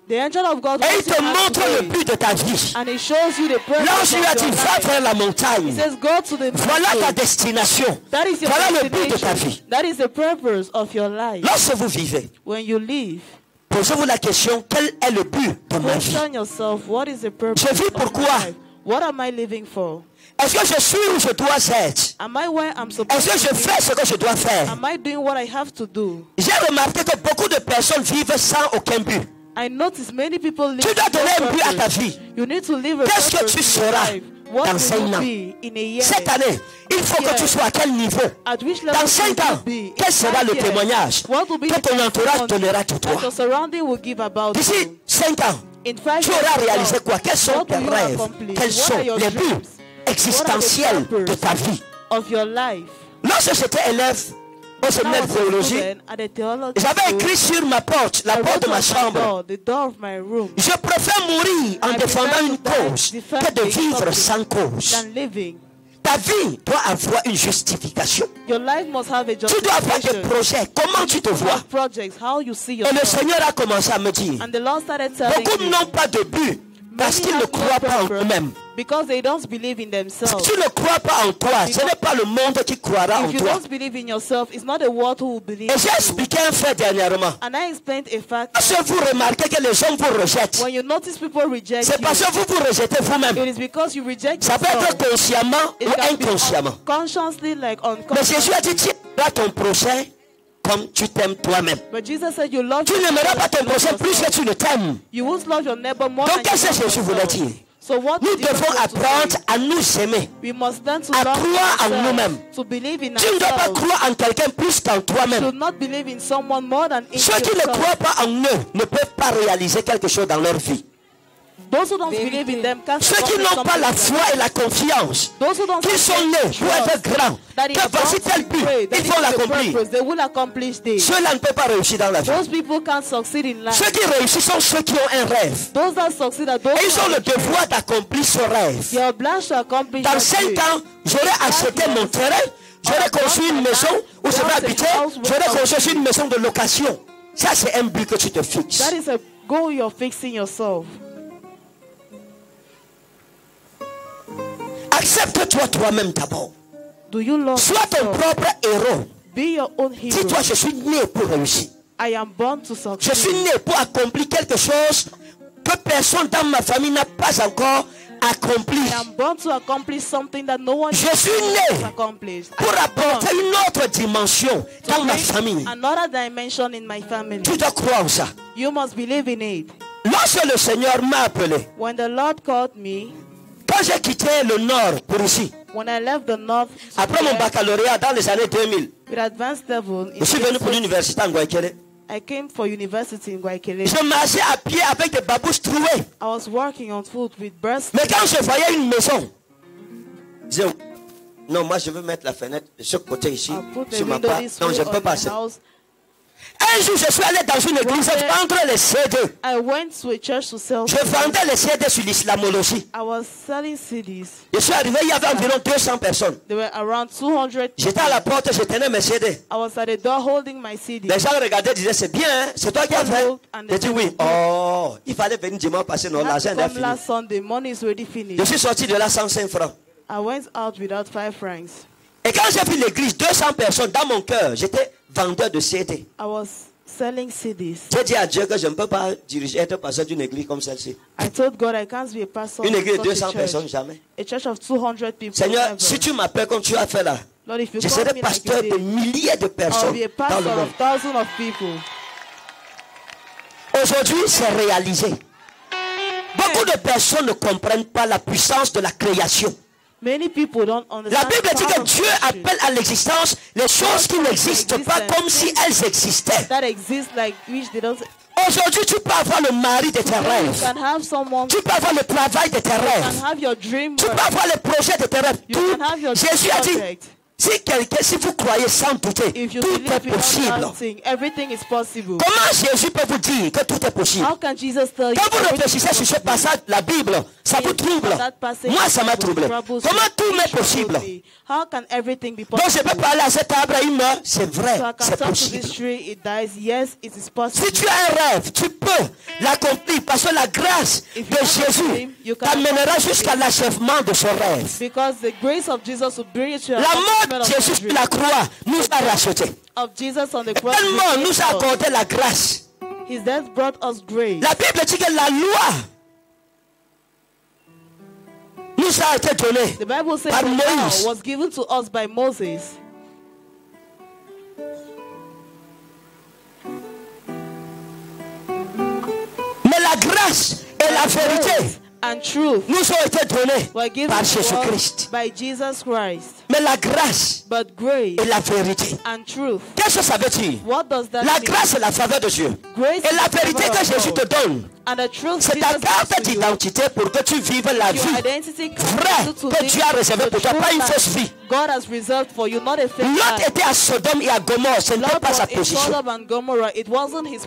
Speaker 3: The angel of God
Speaker 1: et il
Speaker 3: holds
Speaker 1: te
Speaker 3: your hand
Speaker 1: montre le
Speaker 3: today,
Speaker 1: but de ta vie.
Speaker 3: and he shows you the purpose
Speaker 1: L'ange
Speaker 3: of
Speaker 1: lui a dit,
Speaker 3: your
Speaker 1: va
Speaker 3: life.
Speaker 1: vers la
Speaker 3: He
Speaker 1: montagne.
Speaker 3: says, go to the
Speaker 1: Voilà ta
Speaker 3: mountain.
Speaker 1: destination.
Speaker 3: That is your
Speaker 1: Voilà le but de ta
Speaker 3: destination.
Speaker 1: vie.
Speaker 3: That is the purpose of your life.
Speaker 1: Lorsque vous vivez,
Speaker 3: When you live,
Speaker 1: posez-vous la question, quel est le but de ma vie?
Speaker 3: question yourself, what is the purpose
Speaker 1: Je vis
Speaker 3: of my
Speaker 1: pourquoi?
Speaker 3: life? What am I living for?
Speaker 1: Est-ce que je suis où je dois être?
Speaker 3: Am I where I'm supposed
Speaker 1: Est-ce que je
Speaker 3: to be?
Speaker 1: fais ce que je dois faire?
Speaker 3: Am I doing what I have to do?
Speaker 1: J'ai remarqué que beaucoup de personnes vivent sans aucun but.
Speaker 3: I notice many people live
Speaker 1: Tu dois
Speaker 3: without
Speaker 1: donner un but à ta
Speaker 3: purpose.
Speaker 1: vie.
Speaker 3: You need to live a
Speaker 1: Qu'est-ce que
Speaker 3: purpose
Speaker 1: tu
Speaker 3: in your
Speaker 1: seras
Speaker 3: life. What
Speaker 1: dans
Speaker 3: will
Speaker 1: 5
Speaker 3: you
Speaker 1: ans?
Speaker 3: be in a year?
Speaker 1: Cette année, il faut que tu sois à quel niveau?
Speaker 3: At which level
Speaker 1: Dans
Speaker 3: will
Speaker 1: 5
Speaker 3: you
Speaker 1: ans,
Speaker 3: be?
Speaker 1: quel
Speaker 3: In
Speaker 1: sera
Speaker 3: 5
Speaker 1: le
Speaker 3: years,
Speaker 1: témoignage
Speaker 3: what will be
Speaker 1: que
Speaker 3: the
Speaker 1: ton entourage
Speaker 3: testimony
Speaker 1: donnera de
Speaker 3: that
Speaker 1: toi?
Speaker 3: your surrounding will give about
Speaker 1: D'ici
Speaker 3: you?
Speaker 1: 5 ans,
Speaker 3: In 5
Speaker 1: tu
Speaker 3: years
Speaker 1: auras
Speaker 3: from
Speaker 1: réalisé
Speaker 3: now,
Speaker 1: quoi? Quels sont
Speaker 3: what
Speaker 1: tes
Speaker 3: will you
Speaker 1: rêves?
Speaker 3: accomplish?
Speaker 1: Quels
Speaker 3: What
Speaker 1: sont
Speaker 3: are your
Speaker 1: les buts
Speaker 3: dreams?
Speaker 1: existentiels
Speaker 3: What are the
Speaker 1: de ta vie?
Speaker 3: purpose of your life?
Speaker 1: Lorsque j'étais élève, au séminaire de théologie, j'avais écrit sur ma porte, la porte de ma chambre, je préfère mourir en défendant une cause que de vivre sans cause. Ta vie doit avoir une justification. Tu dois avoir des projets. Comment tu te vois? Et le Seigneur a commencé à me dire, beaucoup n'ont pas de but parce qu'ils ne croient pas en eux-mêmes.
Speaker 3: Because they don't believe in themselves.
Speaker 1: Si tu ne crois pas en toi, ce n'est pas le monde qui croira en
Speaker 3: If you
Speaker 1: toi.
Speaker 3: don't believe in yourself, it's not the world who will believe
Speaker 1: Et
Speaker 3: in
Speaker 1: j'ai
Speaker 3: you.
Speaker 1: expliqué un fait dernièrement.
Speaker 3: And I explained a fact.
Speaker 1: Parce que vous remarquez que les gens vous rejettent,
Speaker 3: When you notice people reject
Speaker 1: c'est parce
Speaker 3: you,
Speaker 1: que vous vous rejetez vous-même.
Speaker 3: it is because you reject
Speaker 1: Ça peut
Speaker 3: yourself.
Speaker 1: être consciemment
Speaker 3: It
Speaker 1: ou
Speaker 3: can be
Speaker 1: inconsciemment.
Speaker 3: consciously, like
Speaker 1: Mais Jésus
Speaker 3: unconsciously.
Speaker 1: a dit, tu aimeras ton prochain comme tu t'aimes toi-même.
Speaker 3: But Jesus said you love
Speaker 1: Tu
Speaker 3: your
Speaker 1: n'aimeras
Speaker 3: neighbor
Speaker 1: pas ton
Speaker 3: like you
Speaker 1: prochain
Speaker 3: love
Speaker 1: plus que
Speaker 3: yourself.
Speaker 1: tu ne t'aimes.
Speaker 3: You won't love your neighbor more
Speaker 1: Donc
Speaker 3: than
Speaker 1: qu'est-ce
Speaker 3: you
Speaker 1: que
Speaker 3: love
Speaker 1: Jésus voulait
Speaker 3: yourself.
Speaker 1: dire?
Speaker 3: So what
Speaker 1: Nous
Speaker 3: did Jesus
Speaker 1: devons
Speaker 3: want to
Speaker 1: apprendre
Speaker 3: say?
Speaker 1: à nous aimer.
Speaker 3: We must learn to
Speaker 1: à
Speaker 3: love
Speaker 1: croire en
Speaker 3: ourselves,
Speaker 1: nous-mêmes.
Speaker 3: to believe in
Speaker 1: Tu ne dois pas
Speaker 3: ourselves.
Speaker 1: croire en quelqu'un plus qu'en
Speaker 3: You
Speaker 1: toi-même.
Speaker 3: should not believe in someone more than in
Speaker 1: Ceux qui ne
Speaker 3: yourself.
Speaker 1: croient pas en eux ne peuvent pas réaliser quelque chose dans leur vie.
Speaker 3: Those who don't believe in them can't
Speaker 1: Ceux qui
Speaker 3: accomplish
Speaker 1: n'ont pas la
Speaker 3: something.
Speaker 1: foi et la confiance,
Speaker 3: Those who don't
Speaker 1: qui sont nés pour être grands,
Speaker 3: that is
Speaker 1: que voici
Speaker 3: born
Speaker 1: tel
Speaker 3: to
Speaker 1: but,
Speaker 3: pray, that
Speaker 1: ils
Speaker 3: is
Speaker 1: vont
Speaker 3: the
Speaker 1: l'accomplir.
Speaker 3: purpose, they will accomplish this.
Speaker 1: Ceux-là ne peuvent pas réussir dans la vie.
Speaker 3: Those people can't succeed in life.
Speaker 1: Ceux qui réussissent sont ceux qui ont un rêve.
Speaker 3: Those that succeed are those
Speaker 1: Et ils
Speaker 3: who
Speaker 1: ont
Speaker 3: are
Speaker 1: le devoir d'accomplir ce rêve.
Speaker 3: They are obliged to accomplish
Speaker 1: Dans
Speaker 3: that
Speaker 1: 5
Speaker 3: dream.
Speaker 1: ans, j'aurai acheté mon terrain, j'aurai construit une maison où je vais habiter, j'aurai construit une maison de location. Ça, c'est un but que tu te fixes.
Speaker 3: That is a goal you're fixing yourself.
Speaker 1: Accepte-toi toi-même d'abord.
Speaker 3: Do you love
Speaker 1: Sois ton
Speaker 3: yourself?
Speaker 1: propre héros.
Speaker 3: Be your own hero.
Speaker 1: Dis-toi, je suis né pour réussir.
Speaker 3: I am born to
Speaker 1: Je
Speaker 3: succeed.
Speaker 1: suis né pour accomplir quelque chose que personne dans ma famille n'a pas encore accompli.
Speaker 3: I am born to accomplish something that no one
Speaker 1: Je suis
Speaker 3: has
Speaker 1: né
Speaker 3: accomplished.
Speaker 1: pour apporter une autre dimension dans ma famille.
Speaker 3: Another dimension in my family.
Speaker 1: Tu dois croire ça.
Speaker 3: You must believe in it.
Speaker 1: Lorsque le Seigneur m'a appelé,
Speaker 3: When the Lord called me,
Speaker 1: quand j'ai quitté le nord pour ici,
Speaker 3: when I left the north
Speaker 1: après mon baccalauréat dans les années 2000,
Speaker 3: with advanced level,
Speaker 1: je suis venu pour l'université en Guayaquil.
Speaker 3: I came for university in Guayaquil.
Speaker 1: Je marchais à pied avec des babouches trouées.
Speaker 3: I was working on foot with breast.
Speaker 1: Mais quand je voyais une maison, je disais, non, moi je veux mettre la fenêtre de ce côté ici,
Speaker 3: I put the
Speaker 1: sur ma
Speaker 3: window
Speaker 1: part.
Speaker 3: this
Speaker 1: Non,
Speaker 3: way
Speaker 1: je ne peux
Speaker 3: on
Speaker 1: pas.
Speaker 3: my house.
Speaker 1: Un jour, je suis allé dans une église vendre les CD.
Speaker 3: I went to a church to sell.
Speaker 1: Je vendais les CD sur l'islamologie.
Speaker 3: I was selling CDs.
Speaker 1: Je suis arrivé, il y avait environ 200 personnes.
Speaker 3: There were around 200.
Speaker 1: J'étais à la porte, je tenais mes CD.
Speaker 3: I was at the door holding my CD.
Speaker 1: Les gens regardaient, disaient, c'est bien, hein? C'est toi qui as fait. J'ai dit oui. Oh, il fallait venir dimanche passer, non,
Speaker 3: I had
Speaker 1: l'argent
Speaker 3: to
Speaker 1: est
Speaker 3: come
Speaker 1: fini.
Speaker 3: last Sunday. Money is already
Speaker 1: Je
Speaker 3: finished.
Speaker 1: suis sorti de là 105 francs.
Speaker 3: I went out without 5 francs.
Speaker 1: Et quand j'ai vu l'église, 200 personnes, dans mon cœur, j'étais vendeur de CD.
Speaker 3: I was selling CDs.
Speaker 1: J'ai dit à Dieu que je ne peux pas diriger, être pasteur d'une église comme celle-ci.
Speaker 3: I told God I can't be a pastor
Speaker 1: Une
Speaker 3: of
Speaker 1: église de
Speaker 3: such
Speaker 1: 200
Speaker 3: a
Speaker 1: personnes,
Speaker 3: church.
Speaker 1: jamais.
Speaker 3: A church of 200 people.
Speaker 1: Seigneur,
Speaker 3: never.
Speaker 1: si tu m'appelles comme tu as fait là,
Speaker 3: Lord, if you
Speaker 1: je
Speaker 3: call
Speaker 1: serai
Speaker 3: me like
Speaker 1: pasteur
Speaker 3: you
Speaker 1: de
Speaker 3: did,
Speaker 1: milliers de
Speaker 3: I'll
Speaker 1: personnes
Speaker 3: be a
Speaker 1: dans le
Speaker 3: pastor
Speaker 1: monde.
Speaker 3: of thousands of people.
Speaker 1: Aujourd'hui, c'est réalisé. Beaucoup de personnes ne comprennent pas la puissance de la création.
Speaker 3: Many people don't
Speaker 1: La
Speaker 3: understand
Speaker 1: Bible
Speaker 3: the
Speaker 1: dit
Speaker 3: power
Speaker 1: que
Speaker 3: of
Speaker 1: Dieu
Speaker 3: creation
Speaker 1: appelle à l'existence les choses qui n'existent pas comme si elles existaient.
Speaker 3: that exist like which they don't.
Speaker 1: Aujourd'hui, tu peux avoir le mari de tes
Speaker 3: You
Speaker 1: rêves.
Speaker 3: can have someone.
Speaker 1: Tu peux avoir le travail de tes
Speaker 3: You
Speaker 1: rêves.
Speaker 3: can have your dream.
Speaker 1: Tu
Speaker 3: work.
Speaker 1: peux avoir le projet de tes rêves.
Speaker 3: You
Speaker 1: Tout,
Speaker 3: can have your
Speaker 1: Jésus a dit,
Speaker 3: project.
Speaker 1: si vous croyez sans douter,
Speaker 3: If you
Speaker 1: tout
Speaker 3: believe
Speaker 1: est
Speaker 3: without
Speaker 1: possible.
Speaker 3: doubting, everything is possible.
Speaker 1: Comment Jésus peut vous dire que tout est possible?
Speaker 3: How can Jesus tell you?
Speaker 1: Quand vous
Speaker 3: everything
Speaker 1: réfléchissez
Speaker 3: is
Speaker 1: sur ce
Speaker 3: possible?
Speaker 1: passage, la Bible, ça vous trouble.
Speaker 3: That passage
Speaker 1: Moi, ça m'a troublé.
Speaker 3: troubles
Speaker 1: Comment
Speaker 3: me.
Speaker 1: tout m'est
Speaker 3: It
Speaker 1: possible?
Speaker 3: troubles me. How can everything be
Speaker 1: Donc je
Speaker 3: possible?
Speaker 1: peux parler à cet arbre et il meurt. C'est vrai,
Speaker 3: So I can
Speaker 1: c'est
Speaker 3: talk to
Speaker 1: possible.
Speaker 3: this tree, it dies. Yes, it is possible.
Speaker 1: Si tu as un rêve, tu peux l'accomplir parce que la grâce
Speaker 3: If
Speaker 1: de
Speaker 3: you have a
Speaker 1: Jésus
Speaker 3: dream, you can
Speaker 1: t'amènera
Speaker 3: accomplish
Speaker 1: jusqu'à
Speaker 3: it.
Speaker 1: l'achèvement de ce rêve.
Speaker 3: Because the grace of Jesus will bring you to
Speaker 1: La mort
Speaker 3: accomplishment
Speaker 1: de
Speaker 3: of
Speaker 1: Jésus
Speaker 3: your
Speaker 1: sur
Speaker 3: dream.
Speaker 1: la croix nous a rachetés.
Speaker 3: Of Jesus on the cross.
Speaker 1: Tellement
Speaker 3: will
Speaker 1: nous a
Speaker 3: bring us.
Speaker 1: accordé la grâce.
Speaker 3: His death brought us grace.
Speaker 1: La Bible dit que la loi nous a été donnée
Speaker 3: The Bible says
Speaker 1: par
Speaker 3: the law
Speaker 1: Moïse.
Speaker 3: was given to us by Moses.
Speaker 1: Mais la grâce et la vérité
Speaker 3: And truth
Speaker 1: nous ont été données
Speaker 3: were given
Speaker 1: par
Speaker 3: to
Speaker 1: Jésus-Christ.
Speaker 3: us by Jesus Christ.
Speaker 1: Mais la grâce
Speaker 3: But grace
Speaker 1: et la vérité,
Speaker 3: and truth.
Speaker 1: qu'est-ce que ça veut dire?
Speaker 3: What does that
Speaker 1: La
Speaker 3: mean?
Speaker 1: grâce est la faveur de Dieu.
Speaker 3: Grace
Speaker 1: Et la
Speaker 3: is the
Speaker 1: vérité
Speaker 3: favor
Speaker 1: que
Speaker 3: of
Speaker 1: Jésus
Speaker 3: God.
Speaker 1: te donne, C'est ta carte d'identité pour que tu vives la vie vraie que Dieu a réservée pour toi, pas une fausse vie. L'autre était à Sodome et à Gomorrhe, ce n'était pas sa position.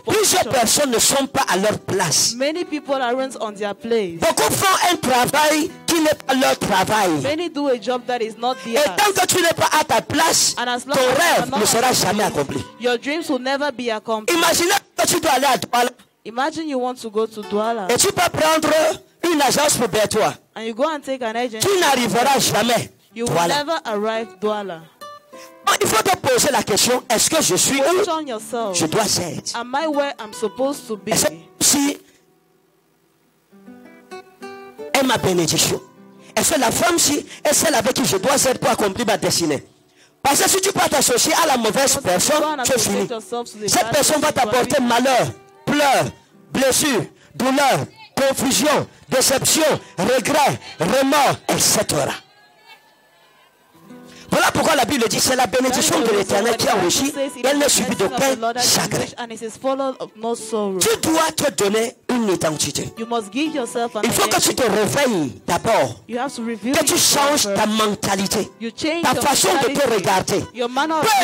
Speaker 1: Plusieurs personnes ne sont pas à leur place. Beaucoup font un travail qui n'est pas leur travail. Et tant que tu n'es pas à ta place, ton rêve ne sera jamais accompli. Imaginez que tu dois aller à Douala.
Speaker 3: Imagine you want to go to Douala.
Speaker 1: Et tu peux prendre une agence pour toi.
Speaker 3: And you go and take an agent.
Speaker 1: Tu n'arriveras jamais.
Speaker 3: You will never arrive Douala.
Speaker 1: Il faut te poser la question, est-ce que je suis où je dois être?
Speaker 3: Am I where I'm supposed to be?
Speaker 1: Est-ce que si est ma bénédiction? Est-ce que la femme ci est celle avec qui je dois être pour accomplir ma destinée? Parce que si tu peux t'associer à la mauvaise personne, tu es fini. Cette personne va t'apporter malheur, pleurs, blessures, douleurs, confusion, déception, regret, remords, etc. Voilà pourquoi la Bible dit c'est la bénédiction de l'Éternel qui enrichit et elle n'est suivie d'aucun chagrin. Tu dois te donner une identité. Il faut que tu te réveilles d'abord, que tu changes ta mentalité, ta façon de te regarder. Peu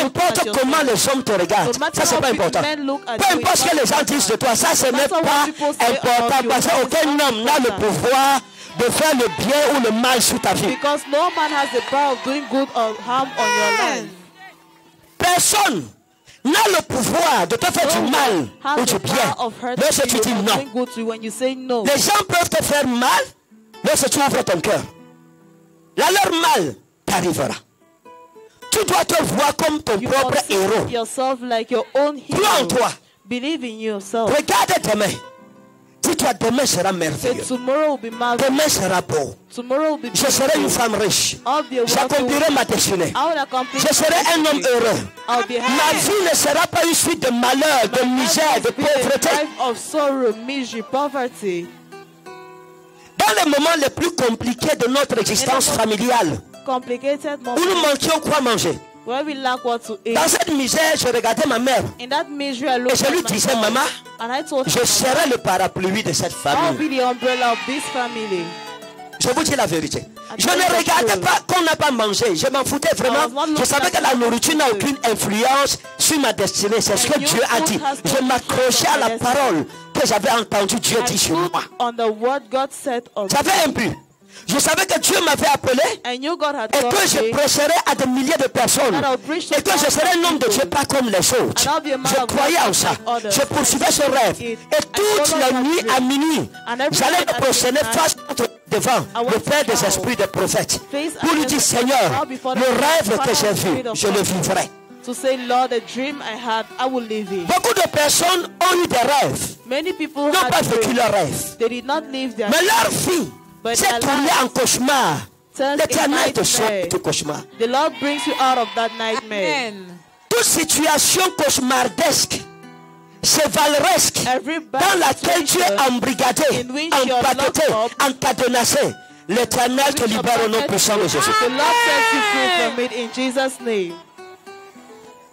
Speaker 1: importe comment les hommes te regardent, ça c'est pas important. Peu importe ce que les gens disent de toi, ça ce n'est pas important parce qu'aucun homme n'a le pouvoir de faire le bien ou le mal sur ta vie.
Speaker 3: Because no man has the power of doing good or harm on your life.
Speaker 1: Personne n'a le pouvoir de te faire du mal ou du bien. Lorsque tu dis non. Les gens peuvent te faire mal lorsque tu ouvres ton cœur. Là, leur mal t'arrivera. Tu dois te voir comme ton propre héros. Crois en toi. Regarde tes mains. Dis-toi, demain sera merveilleux. Demain sera beau. Je serai une femme riche. J'accomplirai ma destinée. Je serai un homme heureux. Ma vie ne sera pas une suite de malheur, de misère, de pauvreté. Dans les moments les plus compliqués de notre existence familiale, où nous manquions quoi manger, dans cette misère, je regardais ma mère et je lui disais, maman, je serai le parapluie de cette famille. Je vous dis la vérité. Je ne regardais pas qu'on n'a pas mangé. Je m'en foutais vraiment. Je savais que la nourriture n'a aucune influence sur ma destinée. C'est ce que Dieu a dit. Je m'accrochais à la parole que j'avais entendue Dieu dire sur moi. J'avais un but. Je savais que Dieu m'avait appelé et que je prêcherais à des milliers de personnes et que je serais un homme de Dieu pas comme les autres. Je croyais en ça. Je poursuivais ce rêve et toute la nuit à minuit, j'allais me prosterner face devant le Père des esprits des prophètes pour lui dire, Seigneur, le rêve que j'ai vu, je le vivrai. Beaucoup de personnes ont eu des rêves, n'ont pas vécu leurs rêves, mais leur vie c'est tourné en cauchemar. L'Éternel te sort de cauchemar.
Speaker 3: The Lord brings you out of that nightmare.
Speaker 1: Toute situation cauchemardesque, chevaleresque, dans laquelle tu es embrigadé, empaqueté, encadenassé, l'Éternel te libère au nom puissant de Jésus.
Speaker 3: The Lord sets you free from it in Jesus' name.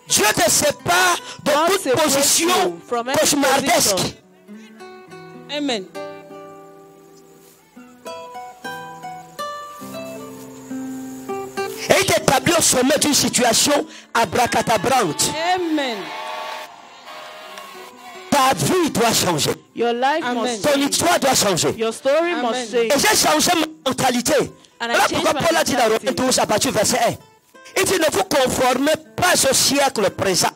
Speaker 1: Dieu te sépare de toute position cauchemardesque.
Speaker 2: Amen.
Speaker 1: Et il t'établit au sommet d'une situation abracadabrante.
Speaker 2: Amen.
Speaker 1: Ta vie doit changer.
Speaker 3: Your life must change.
Speaker 1: Ton histoire doit changer.
Speaker 3: Your story must change.
Speaker 1: Et j'ai changé ma mentalité. Voilà pourquoi Paul a dit dans Romains 12 à partir du verset 1. Il dit, ne vous conformez pas au siècle présent.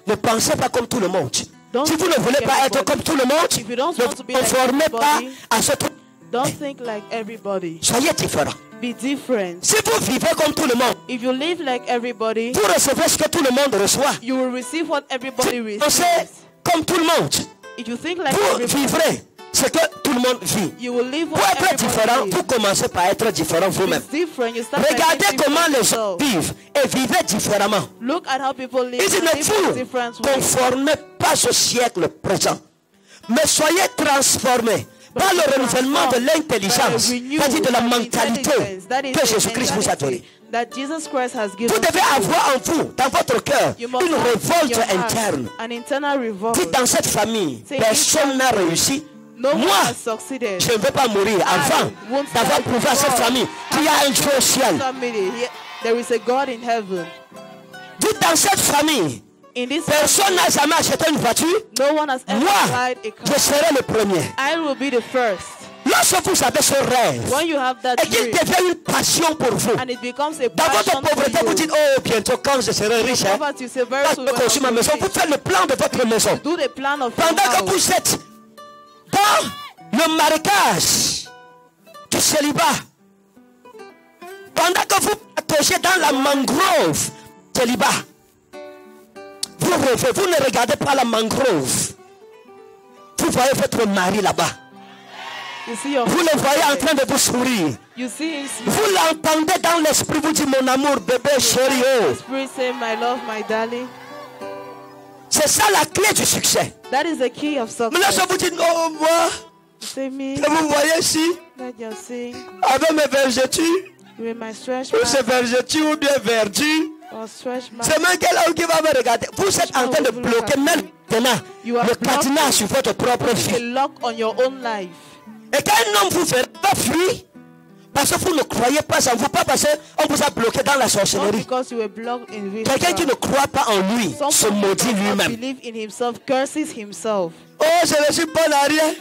Speaker 1: Ne pensez pas comme tout le monde. Si vous ne voulez pas être comme tout le monde, ne vous conformez pas à ce truc.
Speaker 3: Don't think like everybody.
Speaker 1: Soyez différents.
Speaker 3: Be different.
Speaker 1: Si vous vivez comme tout le monde,
Speaker 3: if you live like everybody,
Speaker 1: vous recevez ce que tout le monde reçoit.
Speaker 3: You will receive what everybody receives.
Speaker 1: Pensez comme tout le monde.
Speaker 3: If you think like
Speaker 1: vous vivrez ce que tout le monde vit.
Speaker 3: You will live what
Speaker 1: pour être différent, vous commencez par être différent vous-même. Regardez comment les gens vivent et vivez différemment.
Speaker 3: Look at how people live.
Speaker 1: Il dit, ne vous conformez pas au siècle présent, mais soyez transformés par le renouvellement de l'intelligence, c'est-à-dire de la mentalité que Jésus-Christ vous a donnée. Vous devez avoir en vous, dans votre cœur, une révolte interne. Dites, dans cette famille, personne n'a réussi Moi, je ne veux pas mourir avant d'avoir prouvé à cette famille qu'il y a un Dieu au ciel.
Speaker 3: There is a God in heaven.
Speaker 1: Dites, dans cette famille, personne n'a jamais acheté une voiture.
Speaker 3: No one has ever
Speaker 1: Moi,
Speaker 3: tried a car.
Speaker 1: je serai le premier.
Speaker 3: I will be the first.
Speaker 1: Lorsque vous avez ce rêve
Speaker 3: When you have that
Speaker 1: et qu'il
Speaker 3: dream,
Speaker 1: devient une passion pour vous,
Speaker 3: and it becomes a
Speaker 1: dans votre
Speaker 3: passion
Speaker 1: pauvreté,
Speaker 3: for
Speaker 1: vous
Speaker 3: you.
Speaker 1: dites, oh, bientôt quand je serai riche, hein,
Speaker 3: Poverty, you say very
Speaker 1: quand
Speaker 3: soon
Speaker 1: je
Speaker 3: when
Speaker 1: construis ma
Speaker 3: I'm
Speaker 1: maison,
Speaker 3: rich.
Speaker 1: vous faites le plan de votre maison.
Speaker 3: Do the plan of your
Speaker 1: Pendant que
Speaker 3: house.
Speaker 1: vous êtes dans le marécage du célibat, pendant que vous attachez dans la mangrove célibat, vous rêvez, vous ne regardez pas la mangrove. Vous voyez votre mari là-bas.
Speaker 3: You see your
Speaker 1: Vous le voyez en train de vous sourire.
Speaker 3: You see him smile.
Speaker 1: Vous l'entendez dans l'esprit, vous dites mon amour, bébé, chéri. Oh.
Speaker 3: The Spirit say, my love, my darling.
Speaker 1: C'est ça la clé du succès.
Speaker 3: That is the key of
Speaker 1: Mais là,
Speaker 3: success.
Speaker 1: je vous dis, oh, moi,
Speaker 3: You say me,
Speaker 1: et vous voyez ici,
Speaker 3: that you're saying,
Speaker 1: avec mes vergetures,
Speaker 3: with my stretch
Speaker 1: ou ces
Speaker 3: mark
Speaker 1: vergetures ou bien verdures,
Speaker 3: or stretch mark.
Speaker 1: c'est même quelqu'un qui va me regarder. Vous êtes en train de bloquer maintenant le cadenas sur votre propre
Speaker 3: A
Speaker 1: vie.
Speaker 3: lock on your own life.
Speaker 1: Et quand un homme vous fait pas fuir, parce que vous ne croyez pas en vous, pas parce qu'on vous a bloqué dans la
Speaker 3: Not
Speaker 1: sorcellerie.
Speaker 3: because you were blocked in
Speaker 1: Quelqu'un qui ne
Speaker 3: witchcraft.
Speaker 1: croit pas en lui se
Speaker 3: Someone who
Speaker 1: maudit
Speaker 3: does not
Speaker 1: lui-même.
Speaker 3: believe in himself curses himself.
Speaker 1: Oh, je ne suis pas en rien.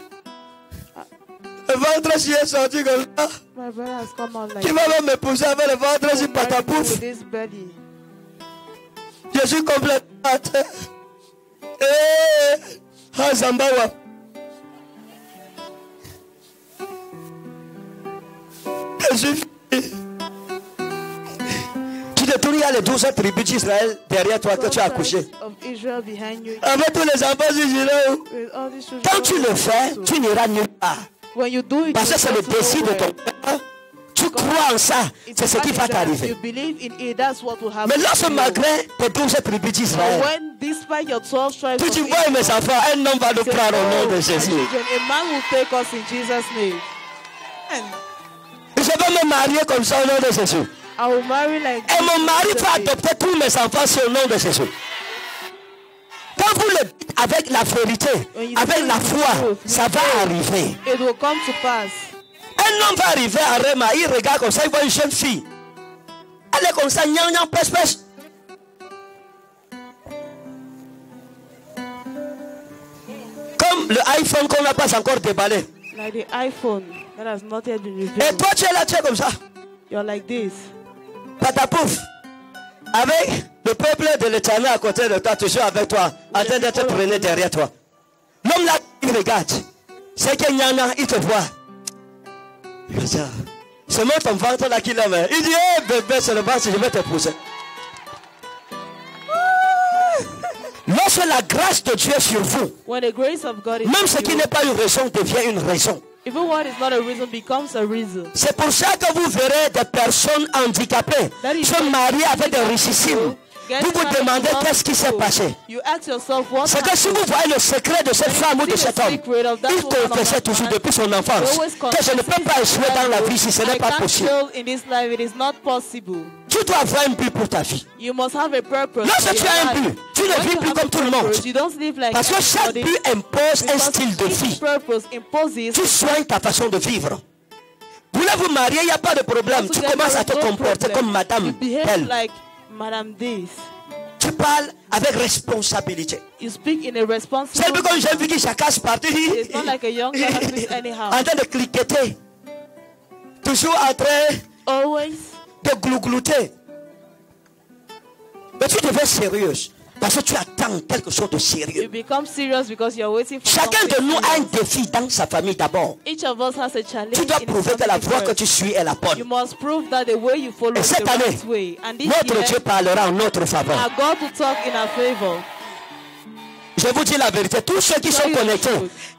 Speaker 1: Le ventre s'y est sorti comme ça.
Speaker 3: My brother has come out like
Speaker 1: Qui va même m'épouser avec le ventre sur
Speaker 3: marry me
Speaker 1: patapouf?
Speaker 3: with this belly.
Speaker 1: Je suis complètement à terre. Ah, Zambawa. Je suis fini. Tu te tournes, il y a les 12 tribus d'Israël derrière toi que tu as accouché.
Speaker 3: Of Israel behind you.
Speaker 1: Avec tous les enfants d'Israël.
Speaker 3: With all these children.
Speaker 1: Quand tu le fais, tu n'iras nulle part.
Speaker 3: When you do it,
Speaker 1: Parce que
Speaker 3: you
Speaker 1: c'est le
Speaker 3: go to
Speaker 1: décide de ton
Speaker 3: nowhere.
Speaker 1: cœur. Tu crois en ça.
Speaker 3: It's
Speaker 1: C'est ce qui
Speaker 3: the
Speaker 1: va
Speaker 3: fact that
Speaker 1: t'arriver.
Speaker 3: You believe in it, that's what will happen.
Speaker 1: Mais lorsque
Speaker 3: to you.
Speaker 1: malgré tes 12 tribus
Speaker 3: But
Speaker 1: d'Israël,
Speaker 3: when, despite your 12 tribes
Speaker 1: tu
Speaker 3: of
Speaker 1: dis, ouais mes
Speaker 3: Israel,
Speaker 1: enfants, un homme va nous
Speaker 3: say,
Speaker 1: prendre au nom
Speaker 3: "Oh,
Speaker 1: de
Speaker 3: my
Speaker 1: Jésus.
Speaker 3: children, a man will take us in Jesus' name. And
Speaker 1: Je vais me marier comme ça au nom de Jésus.
Speaker 3: I will marry like
Speaker 1: Et mon mari
Speaker 3: Jesus'
Speaker 1: va
Speaker 3: name.
Speaker 1: adopter tous mes enfants sur le nom de Jésus. Quand vous le dites avec la vérité, avec la foi, ça va arriver.
Speaker 3: It will come to pass.
Speaker 1: Un homme va arriver à Rema, il regarde comme ça, il voit une jeune fille. Elle est comme ça, gnan, gnan, pêche, pêche. Comme le iPhone qu'on n'a pas encore déballé.
Speaker 3: Like the iPhone that has not yet been
Speaker 1: Et
Speaker 3: revealed.
Speaker 1: toi, tu es là, tu es comme ça.
Speaker 3: You're like this.
Speaker 1: Patapouf. Avec le peuple de l'Éternel à côté de toi, toujours avec toi, en train d'être traîné derrière toi. L'homme là, il regarde. C'est que Nyana, il te voit. Il dit, c'est moi ton ventre là qu'il aime. Il dit, hé bébé, c'est le ventre, je vais t'épouser. Lorsque la grâce de Dieu est sur vous,
Speaker 3: When the grace of God is
Speaker 1: même ce
Speaker 3: in
Speaker 1: qui
Speaker 3: you,
Speaker 1: n'est pas une raison devient une raison.
Speaker 3: even what is not a reason becomes a reason.
Speaker 1: C'est pour ça que vous verrez des personnes handicapées se marier avec des richissimes. Vous vous demandez qu'est-ce qui s'est passé.
Speaker 3: You ask yourself what
Speaker 1: C'est que si vous voyez le secret de cette femme ou de cet homme, il confessait toujours depuis son enfance que je ne peux pas échouer dans la vie si ce n'est pas possible.
Speaker 3: In this life, it is not possible.
Speaker 1: Tu dois avoir un but pour ta vie.
Speaker 3: You must have a purpose.
Speaker 1: Lorsque tu as un but, tu ne
Speaker 3: When
Speaker 1: vis
Speaker 3: you
Speaker 1: plus
Speaker 3: have a
Speaker 1: comme tout le monde.
Speaker 3: purpose, you don't live like
Speaker 1: Parce que chaque
Speaker 3: everybody,
Speaker 1: but impose un
Speaker 3: because
Speaker 1: style de
Speaker 3: each
Speaker 1: vie.
Speaker 3: purpose imposes.
Speaker 1: Tu soignes ta façon de vivre. Vous voulez vous marier, il n'y a pas de problème. Tu commences à te comporter comme madame
Speaker 3: You behave
Speaker 1: elle.
Speaker 3: like Madame this.
Speaker 1: Tu parles avec responsabilité.
Speaker 3: You speak in a responsible
Speaker 1: C'est comme j'ai vu
Speaker 3: manner.
Speaker 1: qui chacun se parti.
Speaker 3: It's not like a young girl who speaks anyhow.
Speaker 1: En train de cliqueter. Toujours en train
Speaker 3: Always.
Speaker 1: de glouglouter. Mais tu deviens sérieuse. Parce que tu attends quelque chose de
Speaker 3: You
Speaker 1: sérieux.
Speaker 3: become serious because you're waiting for
Speaker 1: Chacun de
Speaker 3: something
Speaker 1: nous a un
Speaker 3: serious.
Speaker 1: défi dans sa famille d'abord.
Speaker 3: Each of us has a challenge.
Speaker 1: Tu dois
Speaker 3: in
Speaker 1: prouver que la
Speaker 3: something
Speaker 1: voie que
Speaker 3: first.
Speaker 1: tu suis est la
Speaker 3: You
Speaker 1: bonne.
Speaker 3: must prove that the way you follow
Speaker 1: Et
Speaker 3: is
Speaker 1: cette
Speaker 3: the
Speaker 1: année,
Speaker 3: right way. And this
Speaker 1: notre
Speaker 3: year,
Speaker 1: Dieu parlera en notre faveur.
Speaker 3: our God will talk in our favor.
Speaker 1: Je vous dis la vérité, tous ceux qui sont connectés,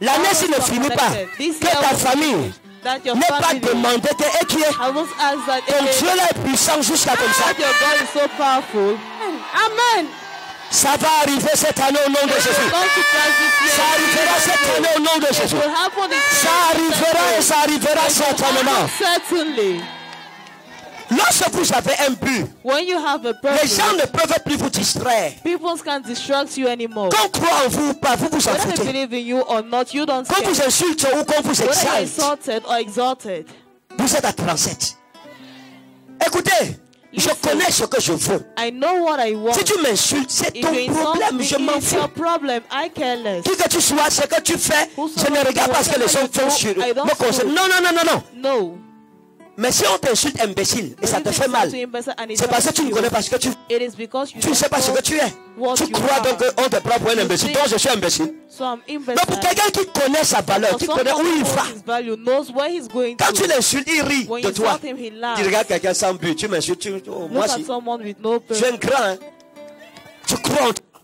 Speaker 1: l'année s'il ne finit pas, que ta famille
Speaker 3: That your
Speaker 1: n'ait pas
Speaker 3: family,
Speaker 1: demandé que qui est
Speaker 3: I must ask that
Speaker 1: ton Dieu là est puissant jusqu'à comme ça.
Speaker 3: that your God is so powerful. Amen.
Speaker 1: Ça va arriver cette année au nom de
Speaker 3: It will
Speaker 1: Jésus.
Speaker 3: come to pass this year.
Speaker 1: Ça arrivera cette année au nom de
Speaker 3: It
Speaker 1: Jésus.
Speaker 3: will happen this
Speaker 1: Ça arrivera et ça arrivera certainement.
Speaker 3: Certainly.
Speaker 1: Lorsque vous avez un but,
Speaker 3: when you have a
Speaker 1: les
Speaker 3: purpose,
Speaker 1: gens ne peuvent plus vous distraire.
Speaker 3: people can't distract you anymore.
Speaker 1: Qu'on croit en vous ou pas, vous vous en
Speaker 3: Whether they
Speaker 1: foutez.
Speaker 3: believe in you or not, you don't
Speaker 1: Qu'on
Speaker 3: care.
Speaker 1: vous insulte ou qu'on vous
Speaker 3: Whether you're
Speaker 1: exalte,
Speaker 3: insulted or exalted.
Speaker 1: vous êtes à 37. Écoutez, je connais ce que je veux.
Speaker 3: I know what I want.
Speaker 1: Si tu m'insultes, c'est
Speaker 3: If
Speaker 1: ton
Speaker 3: you insult
Speaker 1: problème,
Speaker 3: me,
Speaker 1: je m'en
Speaker 3: it's your
Speaker 1: fous.
Speaker 3: problem. I care less.
Speaker 1: Qui que tu sois, ce que tu fais, je ne regarde pas ce que les autres font sur me concerne. Non, non, non, non, non.
Speaker 3: No.
Speaker 1: Mais si on t'insulte imbécile et ça te fait mal, c'est parce que tu ne connais pas ce que tu
Speaker 3: It is because you
Speaker 1: ne sais pas ce que tu es. Tu crois donc qu'on te prend pour un imbécile. Donc je suis imbécile.
Speaker 3: So I'm
Speaker 1: Mais pour quelqu'un qui connaît sa valeur, qui connaît où il va,
Speaker 3: his value, knows where he's going
Speaker 1: quand
Speaker 3: to.
Speaker 1: tu l'insultes, il rit
Speaker 3: When
Speaker 1: de
Speaker 3: you
Speaker 1: toi.
Speaker 3: insult him, he laughs.
Speaker 1: Tu regardes quelqu'un sans but, tu m'insultes, oh, moi
Speaker 3: Look at
Speaker 1: si.
Speaker 3: someone with no
Speaker 1: Tu es un
Speaker 3: purpose.
Speaker 1: grand, hein. Tu crois en toi.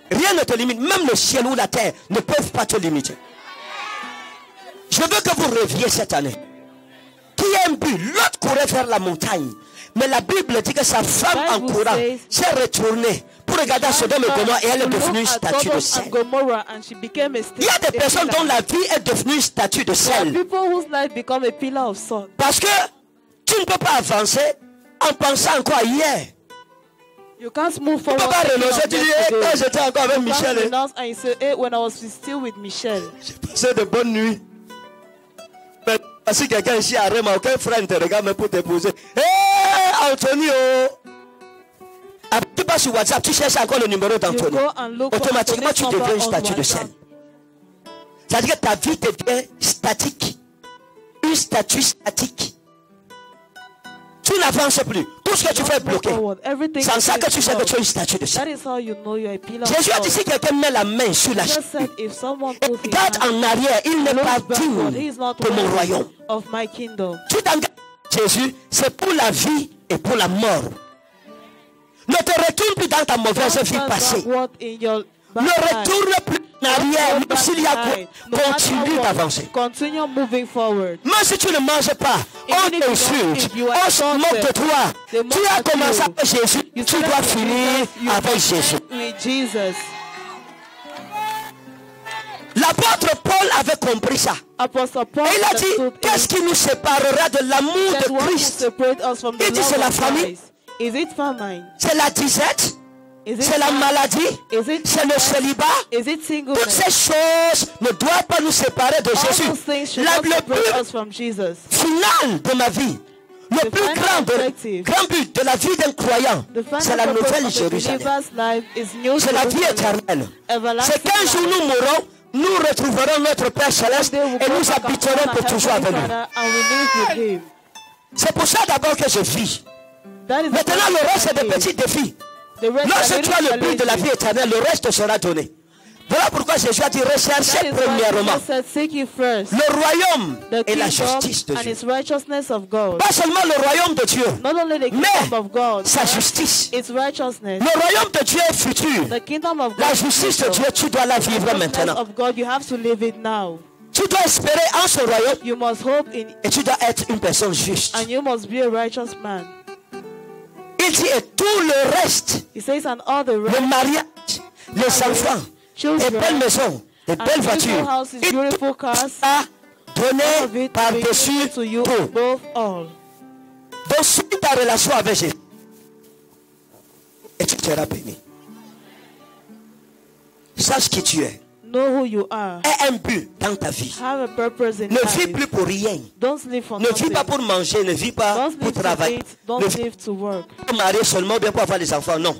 Speaker 1: Rien ne te limite, même le ciel ou la terre ne peuvent pas te limiter. Je veux que vous reviez cette année. Qui a un but, l'autre courait vers la montagne. Mais la Bible dit que sa femme en courant s'est retournée pour regarder Sodome et Gomorrhe et elle est devenue une statue de sel. Il y a des personnes dont la vie est devenue une statue de sel.
Speaker 3: People whose life become a pillar of salt.
Speaker 1: Parce que tu ne peux pas avancer en pensant encore à hier.
Speaker 3: You can't move
Speaker 1: Tu ne
Speaker 3: forward.
Speaker 1: peux pas renoncer. Tu dis, quand j'étais encore avec
Speaker 3: You can't
Speaker 1: Michel,
Speaker 3: renounce and you say, hey, when I was still with Michelle.
Speaker 1: j'ai passé de bonnes nuits. Mais si quelqu'un ici a Rema, aucun frère ne te regarde même pour t'épouser. Hé, Anthony, oh! Après, tu passes sur WhatsApp, tu cherches encore le numéro d'Anthony.
Speaker 3: go and look for
Speaker 1: Automatiquement, tu
Speaker 3: Anthony's
Speaker 1: deviens une
Speaker 3: number on
Speaker 1: statue de
Speaker 3: WhatsApp.
Speaker 1: sel. C'est-à-dire que ta vie devient statique. Une statue statique. Tu n'avances plus. Tout ce que tu fais est bloqué. C'est en ça que tu sais que tu es une statue de
Speaker 3: That
Speaker 1: sel.
Speaker 3: is how you know you're a pillar of
Speaker 1: Jésus a dit
Speaker 3: salt.
Speaker 1: si quelqu'un met la main sur la
Speaker 3: Jesus
Speaker 1: chaise
Speaker 3: said, if someone
Speaker 1: et
Speaker 3: puts his
Speaker 1: regarde
Speaker 3: hand
Speaker 1: en arrière, il n'est pas
Speaker 3: looks backward, he
Speaker 1: digne
Speaker 3: is not
Speaker 1: de mon royaume.
Speaker 3: worthy of my kingdom.
Speaker 1: Tu t'engages, Jésus, c'est pour la vie et pour la mort. Ne te retourne plus dans ta mauvaise vie
Speaker 3: Don't
Speaker 1: passée.
Speaker 3: backward in your
Speaker 1: Ne
Speaker 3: back life.
Speaker 1: retourne plus en arrière,
Speaker 3: Don't
Speaker 1: même s'il y a quoi.
Speaker 3: backslide. No matter
Speaker 1: Continue
Speaker 3: what,
Speaker 1: d'avancer.
Speaker 3: Continue moving forward.
Speaker 1: Même si tu ne manges pas, on
Speaker 3: Even if you don't,
Speaker 1: t'insulte,
Speaker 3: if you are
Speaker 1: on se moque de toi.
Speaker 3: they mock
Speaker 1: Tu as
Speaker 3: at
Speaker 1: commencé
Speaker 3: you.
Speaker 1: avec Jésus,
Speaker 3: You
Speaker 1: tu
Speaker 3: started
Speaker 1: dois
Speaker 3: with
Speaker 1: finir
Speaker 3: Jesus, you
Speaker 1: avec
Speaker 3: must
Speaker 1: Jésus.
Speaker 3: end with Jesus.
Speaker 1: L'apôtre Paul avait compris ça.
Speaker 3: Apostle Paul
Speaker 1: Et il a dit,
Speaker 3: understood
Speaker 1: qu'est-ce qui nous séparera de l'amour
Speaker 3: that
Speaker 1: de
Speaker 3: what will
Speaker 1: Christ?
Speaker 3: separate us from the
Speaker 1: Il dit,
Speaker 3: love
Speaker 1: c'est la
Speaker 3: of
Speaker 1: famille.
Speaker 3: Christ. Is it famine?
Speaker 1: C'est la disette,
Speaker 3: Is it
Speaker 1: c'est la maladie,
Speaker 3: Is it
Speaker 1: c'est le célibat.
Speaker 3: Is it
Speaker 1: Toutes
Speaker 3: singleness?
Speaker 1: ces choses ne doivent pas nous séparer de
Speaker 3: All
Speaker 1: Jésus.
Speaker 3: those things should
Speaker 1: Le
Speaker 3: not separate
Speaker 1: but
Speaker 3: us from Jesus.
Speaker 1: final de ma vie, le
Speaker 3: The
Speaker 1: plus
Speaker 3: final objective.
Speaker 1: grand but de la vie d'un croyant,
Speaker 3: The final
Speaker 1: c'est la
Speaker 3: purpose
Speaker 1: nouvelle
Speaker 3: of the
Speaker 1: Jérusalem.
Speaker 3: believer's life is new
Speaker 1: C'est la vie
Speaker 3: Jerusalem.
Speaker 1: éternelle.
Speaker 3: Everlasting
Speaker 1: C'est qu'un jour
Speaker 3: life.
Speaker 1: nous mourrons, nous retrouverons notre Père Céleste
Speaker 3: They will
Speaker 1: et
Speaker 3: go
Speaker 1: nous
Speaker 3: back and
Speaker 1: habiterons
Speaker 3: forth
Speaker 1: pour
Speaker 3: and
Speaker 1: toujours avec
Speaker 3: Heavenly
Speaker 1: lui.
Speaker 3: Father, and we live with him.
Speaker 1: C'est pour ça d'abord que je vis.
Speaker 3: That is the
Speaker 1: Maintenant,
Speaker 3: first
Speaker 1: le reste, c'est des
Speaker 3: thing.
Speaker 1: petits défis.
Speaker 3: The rest
Speaker 1: Lorsque
Speaker 3: are
Speaker 1: tu as le but de la vie
Speaker 3: challenges.
Speaker 1: éternelle, le reste sera donné. Voilà pourquoi Jésus a dit
Speaker 3: That
Speaker 1: recherchez
Speaker 3: is why
Speaker 1: premièrement
Speaker 3: Jesus said, seek ye first
Speaker 1: le royaume
Speaker 3: the
Speaker 1: et la
Speaker 3: kingdom
Speaker 1: justice de
Speaker 3: and
Speaker 1: Dieu.
Speaker 3: its righteousness of God.
Speaker 1: Pas seulement le royaume de Dieu,
Speaker 3: Not only the
Speaker 1: mais
Speaker 3: kingdom of God,
Speaker 1: sa
Speaker 3: but
Speaker 1: justice.
Speaker 3: its righteousness.
Speaker 1: Le royaume de Dieu est futur.
Speaker 3: The kingdom of God.
Speaker 1: La
Speaker 3: is
Speaker 1: justice de
Speaker 3: future.
Speaker 1: Dieu, tu dois la
Speaker 3: The
Speaker 1: vivre
Speaker 3: righteousness
Speaker 1: maintenant.
Speaker 3: of God, you have to live it now.
Speaker 1: Tu dois espérer en ce royaume
Speaker 3: You must hope in,
Speaker 1: et tu dois être une personne juste.
Speaker 3: and you must be a righteous man.
Speaker 1: Il dit et tout le reste,
Speaker 3: He says, and all the
Speaker 1: le
Speaker 3: rest,
Speaker 1: mariage, les enfants, les
Speaker 3: children,
Speaker 1: belles maisons, les
Speaker 3: and
Speaker 1: belles
Speaker 3: beautiful
Speaker 1: voitures,
Speaker 3: houses,
Speaker 1: et tout
Speaker 3: beautiful cars,
Speaker 1: ça
Speaker 3: all
Speaker 1: donné
Speaker 3: of it will be
Speaker 1: par-dessus
Speaker 3: given to you
Speaker 1: tout.
Speaker 3: above all.
Speaker 1: Donc, suis ta relation avec Jésus et tu seras béni. Sache qui tu es.
Speaker 3: Know who you are.
Speaker 1: Aie un but dans ta vie.
Speaker 3: Have a purpose in
Speaker 1: Ne vis
Speaker 3: life.
Speaker 1: plus pour rien.
Speaker 3: Don't live for
Speaker 1: Ne vis pas
Speaker 3: nothing.
Speaker 1: pour manger, ne vis pas
Speaker 3: Don't
Speaker 1: pour
Speaker 3: live to
Speaker 1: travailler.
Speaker 3: eat.
Speaker 1: Ne
Speaker 3: Don't
Speaker 1: vis
Speaker 3: live to work.
Speaker 1: pas pour marier seulement, bien pour avoir des enfants. Non.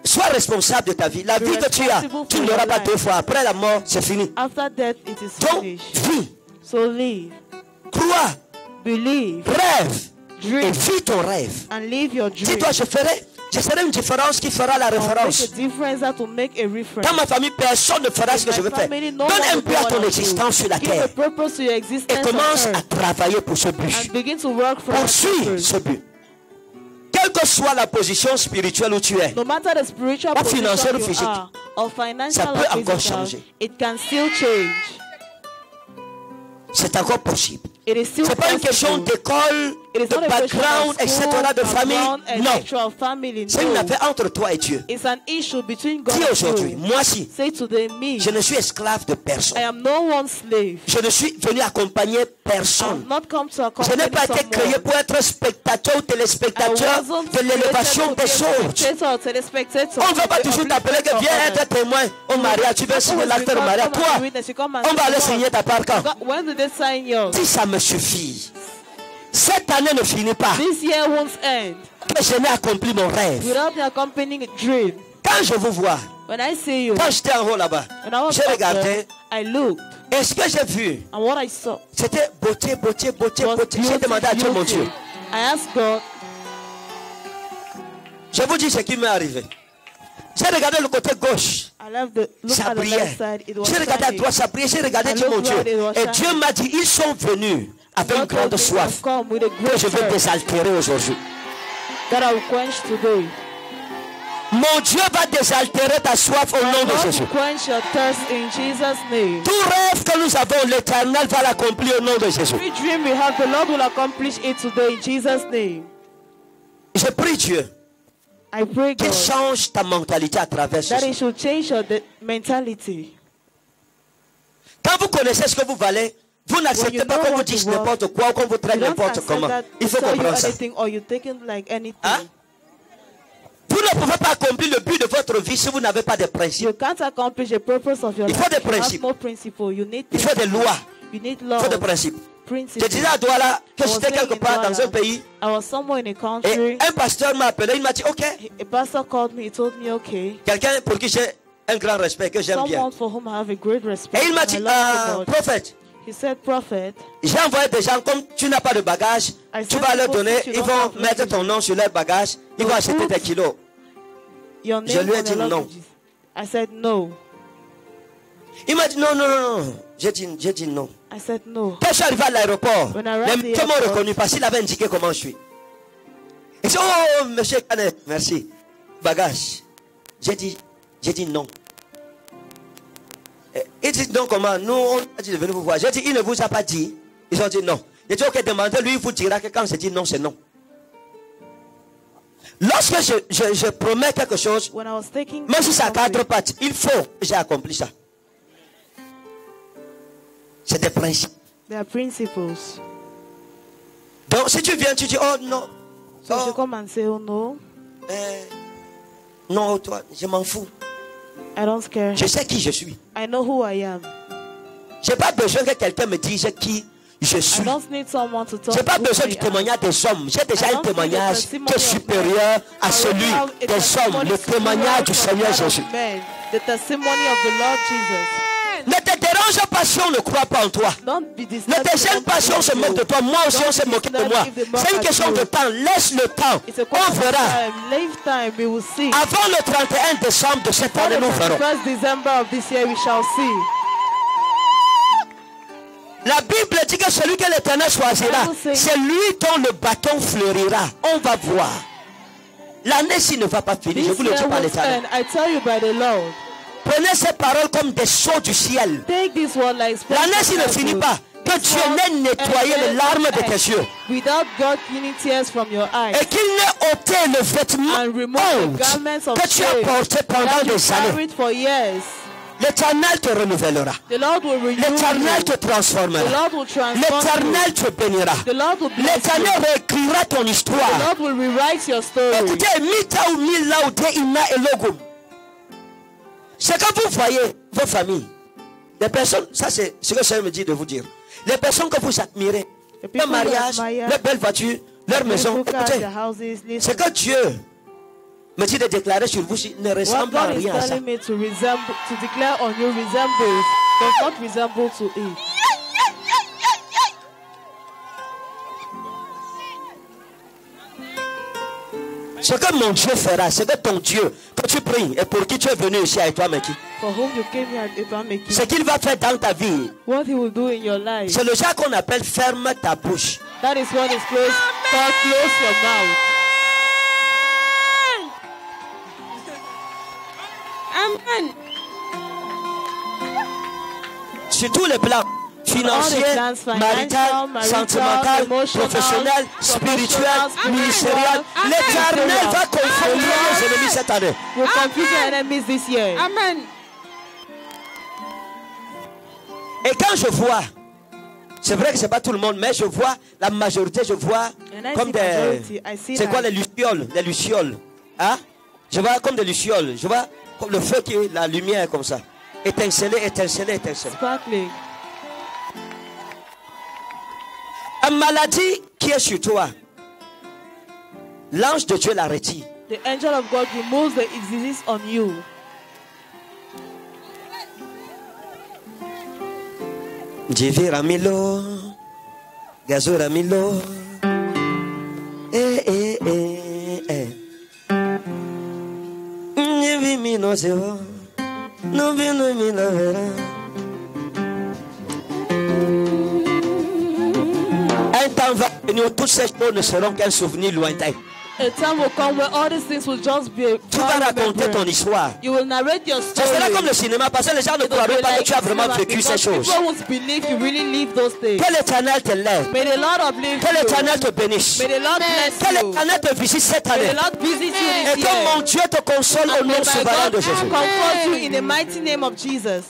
Speaker 1: Sois responsable de ta vie. La
Speaker 3: Be
Speaker 1: vie que tu as,
Speaker 3: responsible
Speaker 1: tu
Speaker 3: for
Speaker 1: ne l'auras
Speaker 3: your
Speaker 1: pas
Speaker 3: life.
Speaker 1: deux fois. Après la mort, c'est fini.
Speaker 3: After death, it is
Speaker 1: Donc,
Speaker 3: finished.
Speaker 1: vis,
Speaker 3: So live,
Speaker 1: crois,
Speaker 3: believe,
Speaker 1: rêve et
Speaker 3: dream,
Speaker 1: vis ton rêve.
Speaker 3: and live your dream.
Speaker 1: Dis-toi, je ferai une différence qui fera la
Speaker 3: I'll make a
Speaker 1: référence.
Speaker 3: difference that will make a reference.
Speaker 1: Dans ma famille, personne ne fera ce que je veux faire.
Speaker 3: Family,
Speaker 1: Donne
Speaker 3: no one
Speaker 1: un
Speaker 3: will
Speaker 1: but
Speaker 3: do
Speaker 1: à
Speaker 3: what
Speaker 1: ton
Speaker 3: I
Speaker 1: existence sur la
Speaker 3: do. Give a
Speaker 1: terre
Speaker 3: purpose to your
Speaker 1: et
Speaker 3: existence
Speaker 1: commence
Speaker 3: on
Speaker 1: à
Speaker 3: earth
Speaker 1: travailler pour ce but.
Speaker 3: and begin to work for that
Speaker 1: Poursuis
Speaker 3: purpose.
Speaker 1: ce but. Quelle que soit la position spirituelle où tu es,
Speaker 3: No matter the spiritual
Speaker 1: Ou financière ou
Speaker 3: position you
Speaker 1: physique.
Speaker 3: are, or
Speaker 1: Ça
Speaker 3: financial
Speaker 1: peut
Speaker 3: or
Speaker 1: encore
Speaker 3: physical,
Speaker 1: changer.
Speaker 3: it can still change.
Speaker 1: c'est encore possible.
Speaker 3: It is still
Speaker 1: Ce n'est pas une question
Speaker 3: possible.
Speaker 1: d'école
Speaker 3: It is
Speaker 1: de
Speaker 3: not a question
Speaker 1: background,
Speaker 3: of
Speaker 1: etc.,
Speaker 3: school,
Speaker 1: de famille.
Speaker 3: background,
Speaker 1: Non.
Speaker 3: etc., of family.
Speaker 1: C'est une
Speaker 3: No.
Speaker 1: affaire entre toi et Dieu.
Speaker 3: It's an issue between God
Speaker 1: Dis
Speaker 3: and
Speaker 1: aujourd'hui,
Speaker 3: you.
Speaker 1: moi si,
Speaker 3: Say today, me.
Speaker 1: je ne suis esclave de personne.
Speaker 3: I am no one's slave.
Speaker 1: Je ne suis venu accompagner
Speaker 3: I
Speaker 1: personne.
Speaker 3: have not come to
Speaker 1: Je
Speaker 3: accompany
Speaker 1: n'ai pas été créé
Speaker 3: someone.
Speaker 1: pour être spectateur ou
Speaker 3: I
Speaker 1: téléspectateur
Speaker 3: wasn't
Speaker 1: de l'élévation des
Speaker 3: created to be a
Speaker 1: choses.
Speaker 3: spectator or telespectator.
Speaker 1: On ne va pas toujours t'appeler que viens être témoin au mariage. Tu veux signer l'acte de mariage. Toi, on va aller signer ta part quand?
Speaker 3: When did they sign yours?
Speaker 1: Si ça me suffit. Cette année ne finit pas.
Speaker 3: This year won't end
Speaker 1: Que je n'ai accompli mon rêve.
Speaker 3: without me accompanying a dream.
Speaker 1: Quand je vous vois,
Speaker 3: When I see you,
Speaker 1: quand j'étais en haut là-bas,
Speaker 3: when I was
Speaker 1: j'ai
Speaker 3: up
Speaker 1: regardé
Speaker 3: there, I looked,
Speaker 1: et ce que j'ai vu,
Speaker 3: and what I saw
Speaker 1: c'était beauté, beauté, beauté,
Speaker 3: was
Speaker 1: beauté. J'ai demandé à Dieu, mon Dieu.
Speaker 3: beauty. I asked God,
Speaker 1: Je vous dis ce qui m'est arrivé. J'ai regardé le côté gauche.
Speaker 3: I left the look
Speaker 1: Ça
Speaker 3: at the
Speaker 1: brillait.
Speaker 3: left side. It was
Speaker 1: J'ai regardé à
Speaker 3: shining.
Speaker 1: droite, ça brillait. J'ai regardé,
Speaker 3: I
Speaker 1: dit mon
Speaker 3: looked
Speaker 1: Dieu.
Speaker 3: right, it was
Speaker 1: Et Dieu
Speaker 3: shining.
Speaker 1: m'a dit, ils sont venus avec une
Speaker 3: God
Speaker 1: grande
Speaker 3: told me to
Speaker 1: soif
Speaker 3: come with a
Speaker 1: que
Speaker 3: great
Speaker 1: je vais
Speaker 3: thirst
Speaker 1: désaltérer aujourd'hui.
Speaker 3: that I will quench today.
Speaker 1: Mon Dieu va désaltérer ta soif au nom de
Speaker 3: God
Speaker 1: Jésus.
Speaker 3: will quench your thirst in Jesus' name.
Speaker 1: Tout rêve que nous avons, l'Éternel va l'accomplir au nom de Jésus.
Speaker 3: Every dream we have, the Lord will accomplish it today in Jesus' name.
Speaker 1: Je prie Dieu
Speaker 3: I pray
Speaker 1: qu'il
Speaker 3: God
Speaker 1: change ta mentalité à travers
Speaker 3: that
Speaker 1: ceci.
Speaker 3: He should change your mentality.
Speaker 1: Quand vous connaissez ce que vous valez, vous n'acceptez
Speaker 3: When you
Speaker 1: pas
Speaker 3: know
Speaker 1: qu'on vous
Speaker 3: what
Speaker 1: dise
Speaker 3: you want,
Speaker 1: n'importe quoi ou qu'on vous traite
Speaker 3: You don't
Speaker 1: n'importe
Speaker 3: accept
Speaker 1: comment.
Speaker 3: that
Speaker 1: Il
Speaker 3: they
Speaker 1: faut
Speaker 3: tell you
Speaker 1: comprendre ça.
Speaker 3: anything or you take it like anything.
Speaker 1: Hein? Vous ne pouvez pas accomplir le but de votre vie si vous n'avez pas de principes.
Speaker 3: You can't accomplish the purpose of your
Speaker 1: Il
Speaker 3: life.
Speaker 1: faut des
Speaker 3: if you have
Speaker 1: principes.
Speaker 3: no principle. You need
Speaker 1: Il faut des lois.
Speaker 3: You need
Speaker 1: Il
Speaker 3: law.
Speaker 1: faut des principes. Je
Speaker 3: Principle.
Speaker 1: disais à Douala que
Speaker 3: I was
Speaker 1: j'étais
Speaker 3: saying
Speaker 1: quelque
Speaker 3: in
Speaker 1: part dans
Speaker 3: Douala,
Speaker 1: un pays
Speaker 3: I was somewhere in a
Speaker 1: et
Speaker 3: country.
Speaker 1: un pasteur m'a appelé, il m'a dit ok,
Speaker 3: A pastor called me. He told me, okay,
Speaker 1: quelqu'un pour qui j'ai un grand respect, que j'aime bien.
Speaker 3: someone for whom I have a great respect.
Speaker 1: Et il m'a
Speaker 3: and I
Speaker 1: dit,
Speaker 3: love God.
Speaker 1: prophète,
Speaker 3: He said, prophet,
Speaker 1: j'ai envoyé des gens, comme tu n'as pas de bagages,
Speaker 3: I
Speaker 1: tu
Speaker 3: sent
Speaker 1: vas leur
Speaker 3: people
Speaker 1: donner,
Speaker 3: since you
Speaker 1: ils
Speaker 3: don't
Speaker 1: vont
Speaker 3: have
Speaker 1: mettre
Speaker 3: luggage.
Speaker 1: ton nom sur leur bagage, ils vont acheter des kilos.
Speaker 3: your
Speaker 1: Je
Speaker 3: name
Speaker 1: lui ai
Speaker 3: on
Speaker 1: dit
Speaker 3: the
Speaker 1: non.
Speaker 3: luggages. I said no.
Speaker 1: Il m'a dit non, non, non, non. J'ai dit non.
Speaker 3: I said no.
Speaker 1: Quand je suis arrivé à l'aéroport,
Speaker 3: When I arrived
Speaker 1: les
Speaker 3: at the
Speaker 1: gens m'ont
Speaker 3: airport,
Speaker 1: reconnu parce qu'il avait indiqué comment je suis. Il dit, oh, monsieur Canet, merci. Bagage. J'ai dit non. Il dit non, comment? Nous, on a dit de venir vous voir. J'ai dit, il ne vous a pas dit. Ils ont dit non. J'ai dit, ok, demandez-lui, il vous dira que quand je dis non, c'est non. Lorsque je promets quelque chose,
Speaker 3: When I was taking
Speaker 1: même si ça a
Speaker 3: something,
Speaker 1: 4 pattes, il faut que j'ai accompli ça. C'est des principes.
Speaker 3: there are principles.
Speaker 1: Donc, si tu viens, tu dis, oh non.
Speaker 3: So
Speaker 1: Oh,
Speaker 3: you come and say, oh no,
Speaker 1: non, toi, je m'en fous.
Speaker 3: I don't care.
Speaker 1: Je sais qui je suis.
Speaker 3: I know who I am.
Speaker 1: Je n'ai pas besoin que quelqu'un me dise qui je
Speaker 3: I
Speaker 1: suis.
Speaker 3: don't need someone to
Speaker 1: Je
Speaker 3: talk
Speaker 1: n'ai pas
Speaker 3: who
Speaker 1: besoin
Speaker 3: I
Speaker 1: du
Speaker 3: am.
Speaker 1: témoignage des hommes. J'ai déjà
Speaker 3: I
Speaker 1: un
Speaker 3: don't need
Speaker 1: témoignage
Speaker 3: the testimony
Speaker 1: qui est
Speaker 3: of
Speaker 1: supérieur à
Speaker 3: I
Speaker 1: celui
Speaker 3: already have a
Speaker 1: des hommes.
Speaker 3: testimony
Speaker 1: Le témoignage du
Speaker 3: superior
Speaker 1: Seigneur
Speaker 3: to that of
Speaker 1: Jésus.
Speaker 3: men. The testimony of the Lord Jesus.
Speaker 1: Ne te dérange pas si on ne croit pas en toi.
Speaker 3: Don't be
Speaker 1: Ne
Speaker 3: disturbed.
Speaker 1: te gêne pas si on se moque de toi. Moi aussi, on s'est moqué de moi. C'est une question de temps. Laisse le temps.
Speaker 3: It's a
Speaker 1: On
Speaker 3: question of
Speaker 1: verra.
Speaker 3: time. Leave time. We will see.
Speaker 1: Avant le 31 décembre de cette année, nous verrons.
Speaker 3: 1st December of this year, we shall see.
Speaker 1: La Bible dit que celui que l'Éternel choisira, c'est lui dont le bâton fleurira. On va voir. L'année-ci ne va pas finir. Je
Speaker 3: This
Speaker 1: vous le dis
Speaker 3: year
Speaker 1: par
Speaker 3: will
Speaker 1: l'Éternel.
Speaker 3: end. I tell you by the Lord.
Speaker 1: Prenez ces paroles comme des sceaux du ciel.
Speaker 3: Take this word like
Speaker 1: L'année-ci ne finit pas. Que Dieu n'ait nettoyé les larmes de tes yeux.
Speaker 3: Without God cleaning tears from your eyes.
Speaker 1: Et qu'il n'ait ôté le vêtement
Speaker 3: And remove the
Speaker 1: honte
Speaker 3: garments of
Speaker 1: que tu as
Speaker 3: shame
Speaker 1: porté pendant
Speaker 3: that you
Speaker 1: des années.
Speaker 3: carried for years.
Speaker 1: L'Éternel te renouvellera.
Speaker 3: The Lord will renew
Speaker 1: L'Éternel
Speaker 3: you.
Speaker 1: te
Speaker 3: The
Speaker 1: transformera.
Speaker 3: Lord will transform you.
Speaker 1: L'Éternel te bénira.
Speaker 3: The Lord will bless you.
Speaker 1: L'Éternel réécrira ton
Speaker 3: The
Speaker 1: histoire.
Speaker 3: Lord will rewrite your story.
Speaker 1: Écoutez, Mita ou Mila ou Deina et Logum. C'est que vous voyez vos familles. Les personnes, ça c'est ce que le Seigneur me dit de vous dire. Les personnes que vous admirez,
Speaker 3: The people
Speaker 1: leur
Speaker 3: you
Speaker 1: mariage,
Speaker 3: admire,
Speaker 1: leur belle voiture, leur maison.
Speaker 3: People cars,
Speaker 1: Écoutez,
Speaker 3: their houses, listen.
Speaker 1: ce que Dieu me dit de déclarer sur vous ne
Speaker 3: What
Speaker 1: ressemble à
Speaker 3: God is
Speaker 1: rien à ça.
Speaker 3: telling me to declare on you resembles, does not resemble to it.
Speaker 1: Ce que mon Dieu fera, c'est que ton Dieu, que tu pries et pour qui tu es venu ici avec toi, Meki,
Speaker 3: For whom you came here at Abraham making.
Speaker 1: ce qu'il va faire dans ta vie,
Speaker 3: What he will do in your life.
Speaker 1: c'est le genre qu'on appelle ferme ta bouche.
Speaker 3: That is what is close. God, close your mouth.
Speaker 4: Amen.
Speaker 1: Sur tous les plans, financier, marital, sentimental, professionnel, spirituel, ministériel. L'Éternel va confondre nos ennemis cette année.
Speaker 3: We'll confuse the enemies this year.
Speaker 2: Amen.
Speaker 1: Et quand je vois, c'est vrai que c'est pas tout le monde, mais je vois la majorité, je vois comme des... C'est quoi les lucioles? Les lucioles. Hein? Je vois comme des lucioles. Je vois comme le feu qui est la lumière comme ça. Étinceler, étinceler, étinceler.
Speaker 3: Sparkling.
Speaker 1: Une maladie qui est sur toi, l'ange de Dieu la retire.
Speaker 3: The angel of God removes the disease on you.
Speaker 1: Jivi Ramilo, Gazo Ramilo, Jivi Minoseo, no vino Milavera. Un temps va venir, toutes ces choses ne seront qu'un souvenir lointain.
Speaker 3: A time will come where all these things will just be.
Speaker 1: Tu vas raconter ton histoire.
Speaker 3: You will narrate your
Speaker 1: Ce sera
Speaker 3: story.
Speaker 1: comme le cinéma parce que les gens ne croiront pas que tu as vraiment vécu ces choses.
Speaker 3: People won't believe you really live those things.
Speaker 1: Que l'Éternel te lève.
Speaker 3: May the Lord uplift
Speaker 1: Que
Speaker 3: you.
Speaker 1: l'Éternel te bénisse.
Speaker 3: May the Lord bless
Speaker 1: Que
Speaker 3: you.
Speaker 1: l'Éternel te visite cette
Speaker 3: May
Speaker 1: année.
Speaker 3: the Lord visit you
Speaker 1: Et
Speaker 3: this
Speaker 1: que
Speaker 3: year.
Speaker 1: mon Dieu te console au nom
Speaker 3: May my
Speaker 1: souverain
Speaker 3: God
Speaker 1: de Jésus.
Speaker 3: comfort you in the mighty name of Jesus.